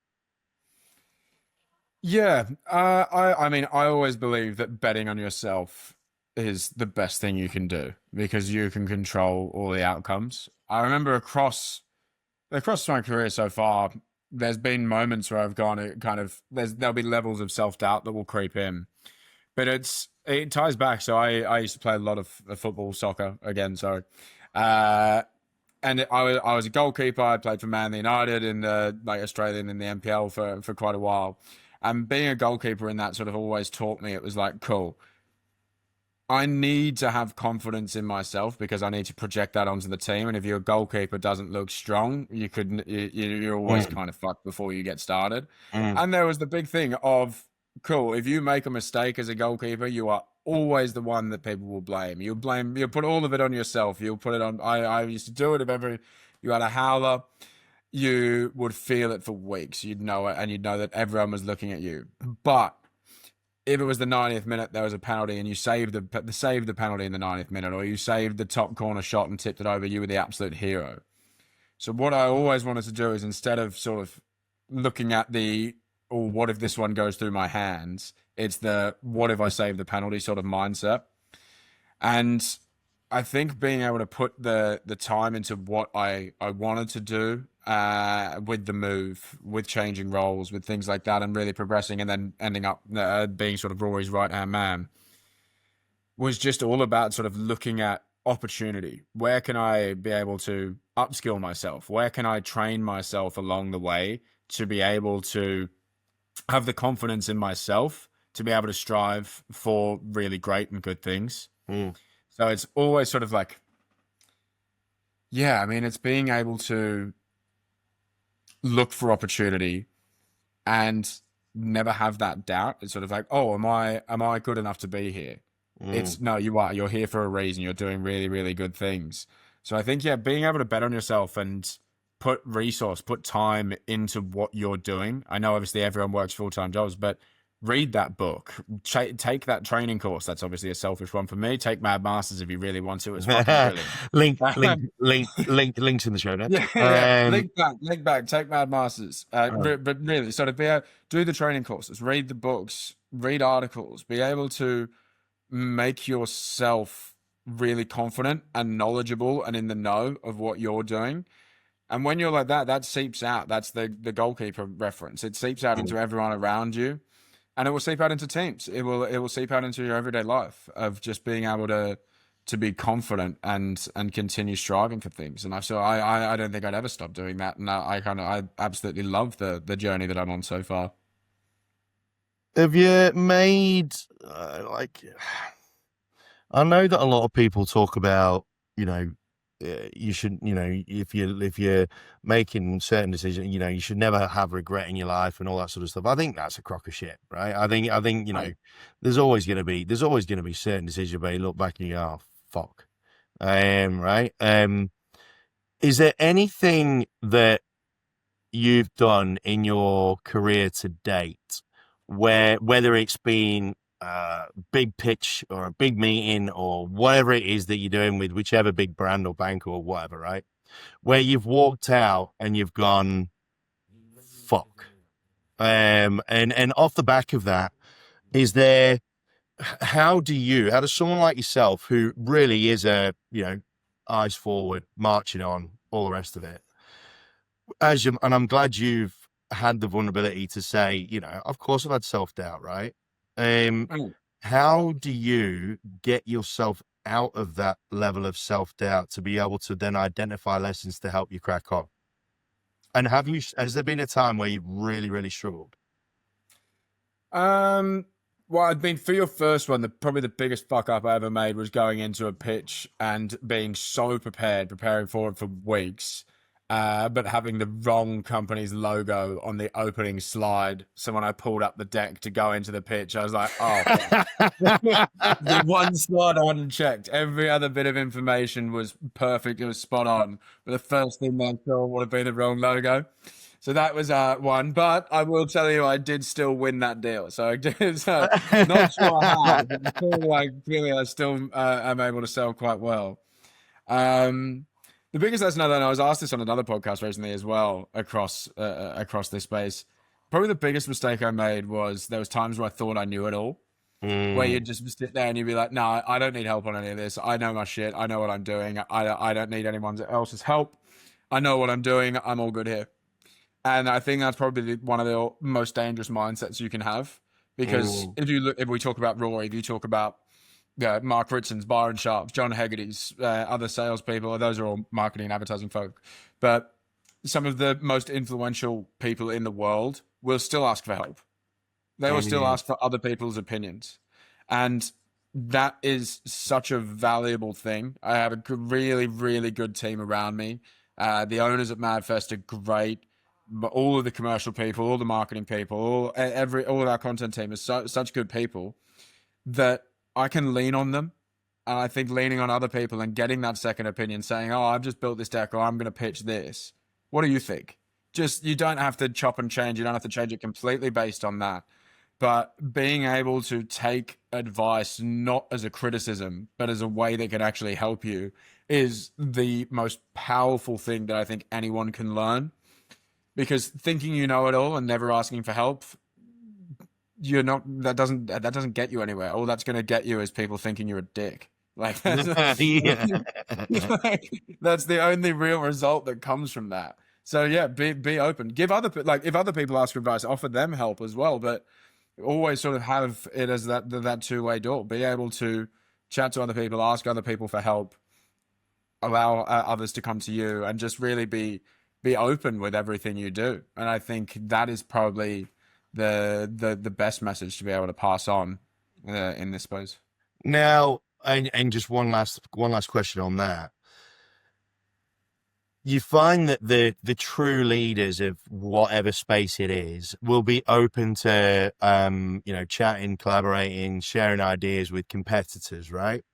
Yeah. I mean, I always believe that betting on yourself is the best thing you can do because you can control all the outcomes. I remember across across my career so far, there's been moments where I've gone kind of there'll be levels of self-doubt that will creep in. But it ties back. So I used to play a lot of football, soccer again, sorry. Uh and I was a goalkeeper. I played for Manly United in the like Australian in the NPL for quite a while. And being a goalkeeper in that sort of always taught me it was like, cool. I need to have confidence in myself because I need to project that onto the team. And if your goalkeeper doesn't look strong, you're always Mm, kind of fucked before you get started. mm. And there was the big thing of, cool, if you make a mistake as a goalkeeper, you are always the one that people will blame. You'll put all of it on yourself. You'll put it on. I used to do it if ever you had a howler, you would feel it for weeks. You'd know it, and you'd know that everyone was looking at you. But if it was the 90th minute, there was a penalty, and you saved the penalty in the 90th minute, or you saved the top corner shot and tipped it over, you were the absolute hero. So what I always wanted to do is, instead of sort of looking at or what if this one goes through my hands, it's the what if I save the penalty sort of mindset. And I think being able to put the time into what I wanted to do with the move, with changing roles, with things like that, and really progressing, and then ending up being sort of Rory's right hand man, was just all about sort of looking at opportunity. Where can I be able to upskill myself? Where can I train myself along the way to be able to have the confidence in myself to be able to strive for really great and good things? Mm. So it's always sort of like, yeah, I mean, it's being able to look for opportunity and never have that doubt. It's sort of like, oh, am I good enough to be here? Mm. It's no, you are. You're here for a reason. You're doing really, really good things. So I think, yeah, being able to bet on yourself and put time into what you're doing. I know obviously everyone works full-time jobs, but read that book, take that training course. That's obviously a selfish one for me. Take Mad Masters if you really want to. It's fucking brilliant. Links in the show notes. Yeah, yeah. Link back. Take Mad Masters. Uh, But really, sort of do the training courses, read the books, read articles, be able to make yourself really confident and knowledgeable and in the know of what you're doing. And when you're like that, that seeps out. That's the goalkeeper reference. It seeps out into everyone around you, and it will seep out into teams. It will seep out into your everyday life of just being able to be confident and continue striving for things. And I don't think I'd ever stop doing that. And I absolutely love the journey that I'm on so far. have you made I know that a lot of people talk about, you should, if you're making certain decisions, you should never have regret in your life and all that sort of stuff. I think that's a crock of shit, right? I think, there's always going to be certain decisions where you look back and you go, oh, fuck. Right. Is there anything that you've done in your career to date whether it's been big pitch or a big meeting or whatever it is that you're doing with whichever big brand or bank or whatever, right? Where you've walked out and you've gone, fuck. And off the back of that, how does someone like yourself, who really is eyes forward, marching on, all the rest of it, and I'm glad you've had the vulnerability to say, of course I've had self-doubt, right? How do you get yourself out of that level of self-doubt to be able to then identify lessons to help you crack on? And has there been a time where you've really, really struggled? Well, I mean, for your first one, probably the biggest fuck up I ever made was going into a pitch and being so preparing for it for weeks, but having the wrong company's logo on the opening slide. So when I pulled up the deck to go into the pitch, I was like, oh, the one slide I hadn't checked. Every other bit of information was perfect. It was spot on. But the first thing I saw would have been the wrong logo. So that was one, but I will tell you, I did still win that deal. So I did. So not sure how, but clearly I still am able to sell quite well. The biggest lesson I learned, I was asked this on another podcast recently as well, across this space. Probably the biggest mistake I made was there was times where I thought I knew it all, where you'd just sit there and you'd be like, no, I don't need help on any of this. I know my shit. I know what I'm doing. I don't need anyone else's help. I know what I'm doing. I'm all good here. And I think that's probably one of the most dangerous mindsets you can have. Because Mm, if we talk about Rory, if you talk about Mark Ritson's, Byron Sharps, John Hegarty's, other salespeople, those are all marketing and advertising folk. But some of the most influential people in the world will still ask for help. They will still mm, ask for other people's opinions. And that is such a valuable thing. I have a really, really good team around me. The owners at MadFest are great. But all of the commercial people, all the marketing people, all of our content team is such good people that I can lean on them. And I think leaning on other people and getting that second opinion, saying, "Oh, I've just built this deck, or I'm going to pitch this. What do you think?" Just you don't have to chop and change. You don't have to change it completely based on that. But being able to take advice not as a criticism, but as a way that can actually help you is the most powerful thing that I think anyone can learn. Because thinking you know it all and never asking for help, you're not that doesn't get you anywhere. All that's going to get you is people thinking you're a dick. Like that's, yeah. that's the only real result that comes from that. So yeah, be open. Give like if other people ask for advice, offer them help as well. But always sort of have it as that two-way door. Be able to chat to other people, ask other people for help, allow others to come to you, and just really be open with everything you do. And I think that is probably the best message to be able to pass on in this space. Now, and just one last question on that. You find that the true leaders of whatever space it is will be open to chatting, collaborating, sharing ideas with competitors, right?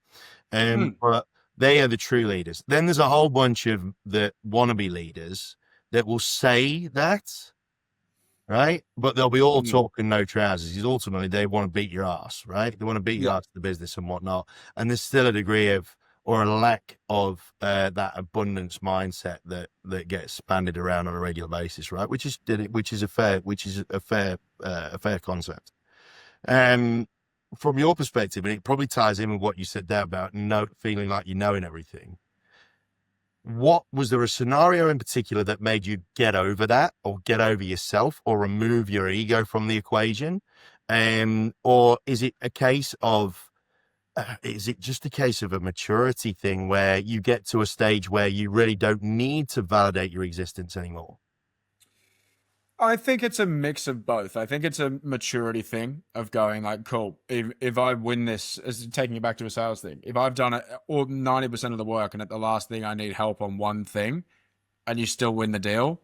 Mm, But they are the true leaders. Then there's a whole bunch of the wannabe leaders that will say that, right? But they'll be all mm, talk and no trousers. Because ultimately, they want to beat your ass, right? They want to beat your yeah. ass to the business and whatnot. And there's still a degree of or a lack of that abundance mindset that gets banded around on a regular basis, right? Which is a fair concept. Um, from your perspective, and it probably ties in with what you said there about feeling like you know everything. Was there a scenario in particular that made you get over that or get over yourself or remove your ego from the equation? Or is it just a case of a maturity thing where you get to a stage where you really don't need to validate your existence anymore? I think it's a mix of both. I think it's a maturity thing of going like, cool, if I win this, as taking it back to a sales thing, if I've done it all 90% of the work and at the last thing I need help on one thing and you still win the deal,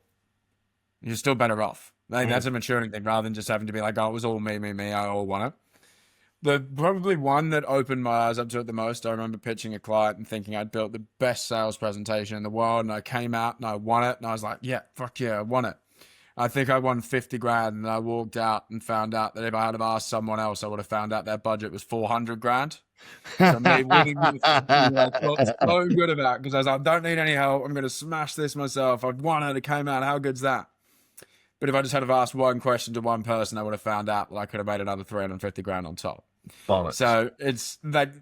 you're still better off. Like Mm. that's a maturity thing rather than just having to be like, oh, it was all me, me, me, I all won it. The probably one that opened my eyes up to it the most, I remember pitching a client and thinking I'd built the best sales presentation in the world and I came out and I won it and I was like, yeah, fuck yeah, I won it. I think I won 50 grand and I walked out and found out that if I had have asked someone else, I would have found out their budget was 400 grand. So me winning this thing, I felt so good about because I was like, I don't need any help. I'm going to smash this myself. I've won it. It came out. How good's that? But if I just had have asked one question to one person, I would have found out that I could have made another 350 grand on top. Bollocks. So it's like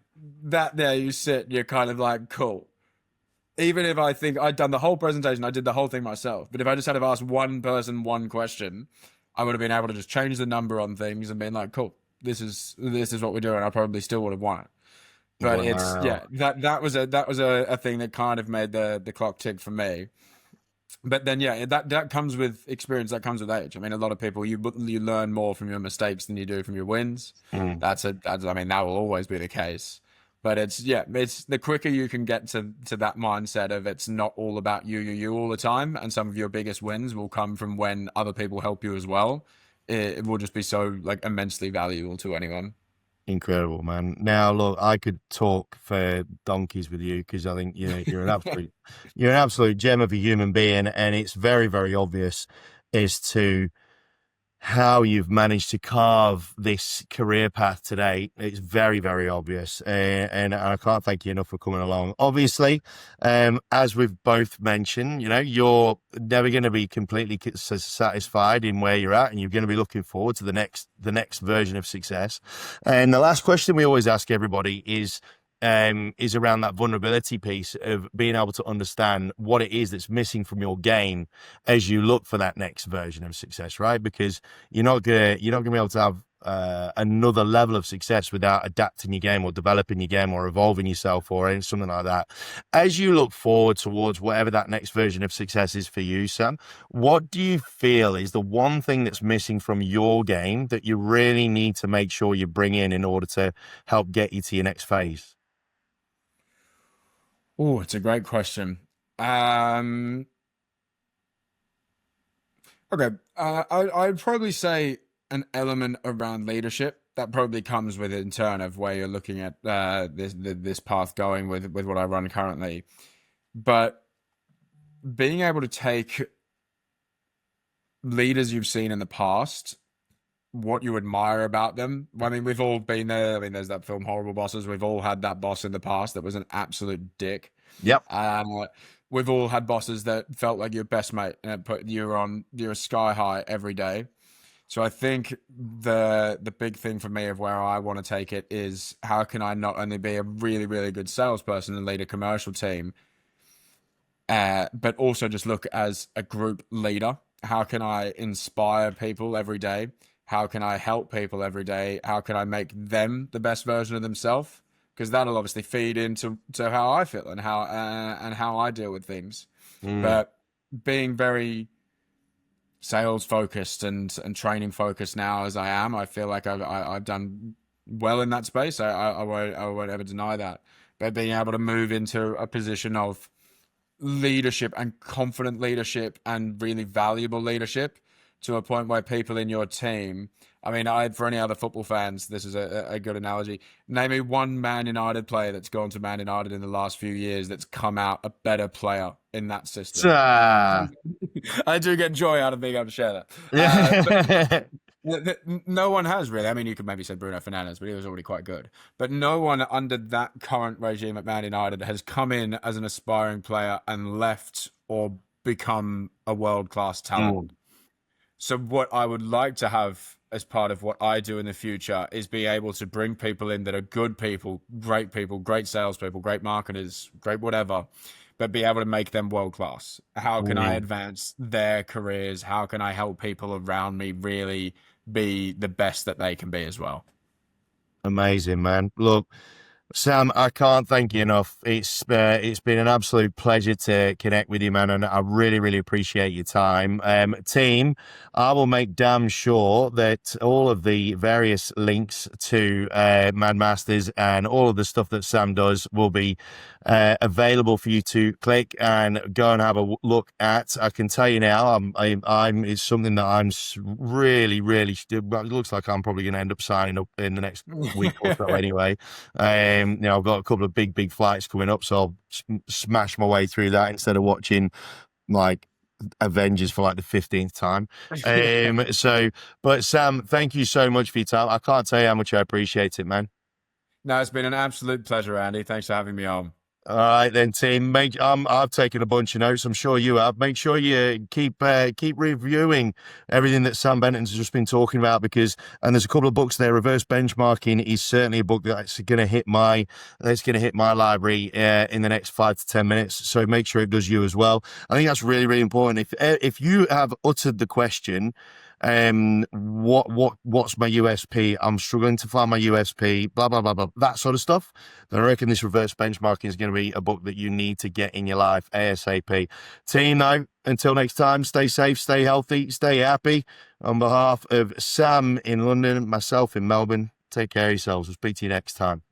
that there you sit, you're kind of like, cool. Even if I think I'd done the whole presentation, I did the whole thing myself. But if I just had to ask one person one question, I would have been able to just change the number on things and been like, cool, this is what we're doing. I probably still would have won it. But it's Wow. yeah, that was a thing that kind of made the clock tick for me. But then yeah, that comes with experience. That comes with age. I mean, a lot of people you learn more from your mistakes than you do from your wins. Mm. I mean, that will always be the case. But it's the quicker you can get to that mindset of it's not all about you all the time, and some of your biggest wins will come from when other people help you as well. It will just be so like immensely valuable to anyone. Incredible, man. Now, look, I could talk for donkeys with you because I think you're an absolute gem of a human being, and it's very, very obvious as to how you've managed to carve this career path today. It's very, very obvious, and I can't thank you enough for coming along. Obviously, as we've both mentioned, you're never going to be completely satisfied in where you're at, and you're going to be looking forward to the next version of success. And the last question we always ask everybody is, is around that vulnerability piece of being able to understand what it is that's missing from your game as you look for that next version of success, right? Because you're not gonna be able to have another level of success without adapting your game or developing your game or evolving yourself or something like that. As you look forward towards whatever that next version of success is for you, Sam, what do you feel is the one thing that's missing from your game that you really need to make sure you bring in order to help get you to your next phase? Oh, it's a great question. Okay, I'd probably say an element around leadership that probably comes with it in turn of where you're looking at this path going with what I run currently. But being able to take leaders you've seen in the past, what you admire about them. I mean, we've all been there. I mean, there's that film Horrible Bosses. We've all had that boss in the past that was an absolute dick. Yep. We've all had bosses that felt like your best mate and put you on you're sky high every day. So I think the big thing for me of where I want to take it is how can I not only be a really, really good salesperson and lead a commercial team, but also just look as a group leader. How can I inspire people every day? How can I help people every day? How can I make them the best version of themselves? Because that'll obviously feed into how I feel and how I deal with things. But being very sales focused and training focused now as I am, I feel like I've done well in that space. I won't ever deny that. But being able to move into a position of leadership and confident leadership and really valuable leadership to a point where people in your team, I mean, for any other football fans, this is a good analogy. Name me one Man United player that's gone to Man United in the last few years that's come out a better player in that system. I do get joy out of being able to share that. No one has really. I mean, you could maybe say Bruno Fernandes, but he was already quite good. But no one under that current regime at Man United has come in as an aspiring player and left or become a world-class talent. So what I would like to have as part of what I do in the future is be able to bring people in that are good people, great salespeople, great marketers, great whatever, but be able to make them world-class. How can I advance their careers? How can I help people around me really be the best that they can be as well? Amazing, man. Look, Sam, I can't thank you enough. It's been an absolute pleasure to connect with you, man, and I really, really appreciate your time. Team, I will make damn sure that all of the various links to Mad Masters and all of the stuff that Sam does will be available for you to click and go and have a look at. I can tell you now, it's something that I'm really, really. It looks like I'm probably going to end up signing up in the next week or so, anyway. I've got a couple of big flights coming up, so I'll smash my way through that instead of watching like Avengers for like the 15th time. But Sam, thank you so much for your time. I can't tell you how much I appreciate it, man. No, it's been an absolute pleasure, Andy. Thanks for having me on. All right then, team. I've taken a bunch of notes. I'm sure you have. Make sure you keep reviewing everything that Sam Benton's just been talking about and there's a couple of books there. Reverse Benchmarking is certainly a book that's going to hit my library in the next 5 to 10 minutes. So make sure it does you as well. I think that's really, really important. If you have uttered the question, what's my USP? I'm struggling to find my USP, blah blah blah blah, that sort of stuff. Then I reckon this reverse benchmarking is going to be a book that you need to get in your life ASAP. Team, though, until next time, stay safe, stay healthy, stay happy. On behalf of Sam in London, myself in Melbourne, take care of yourselves. We'll speak to you next time.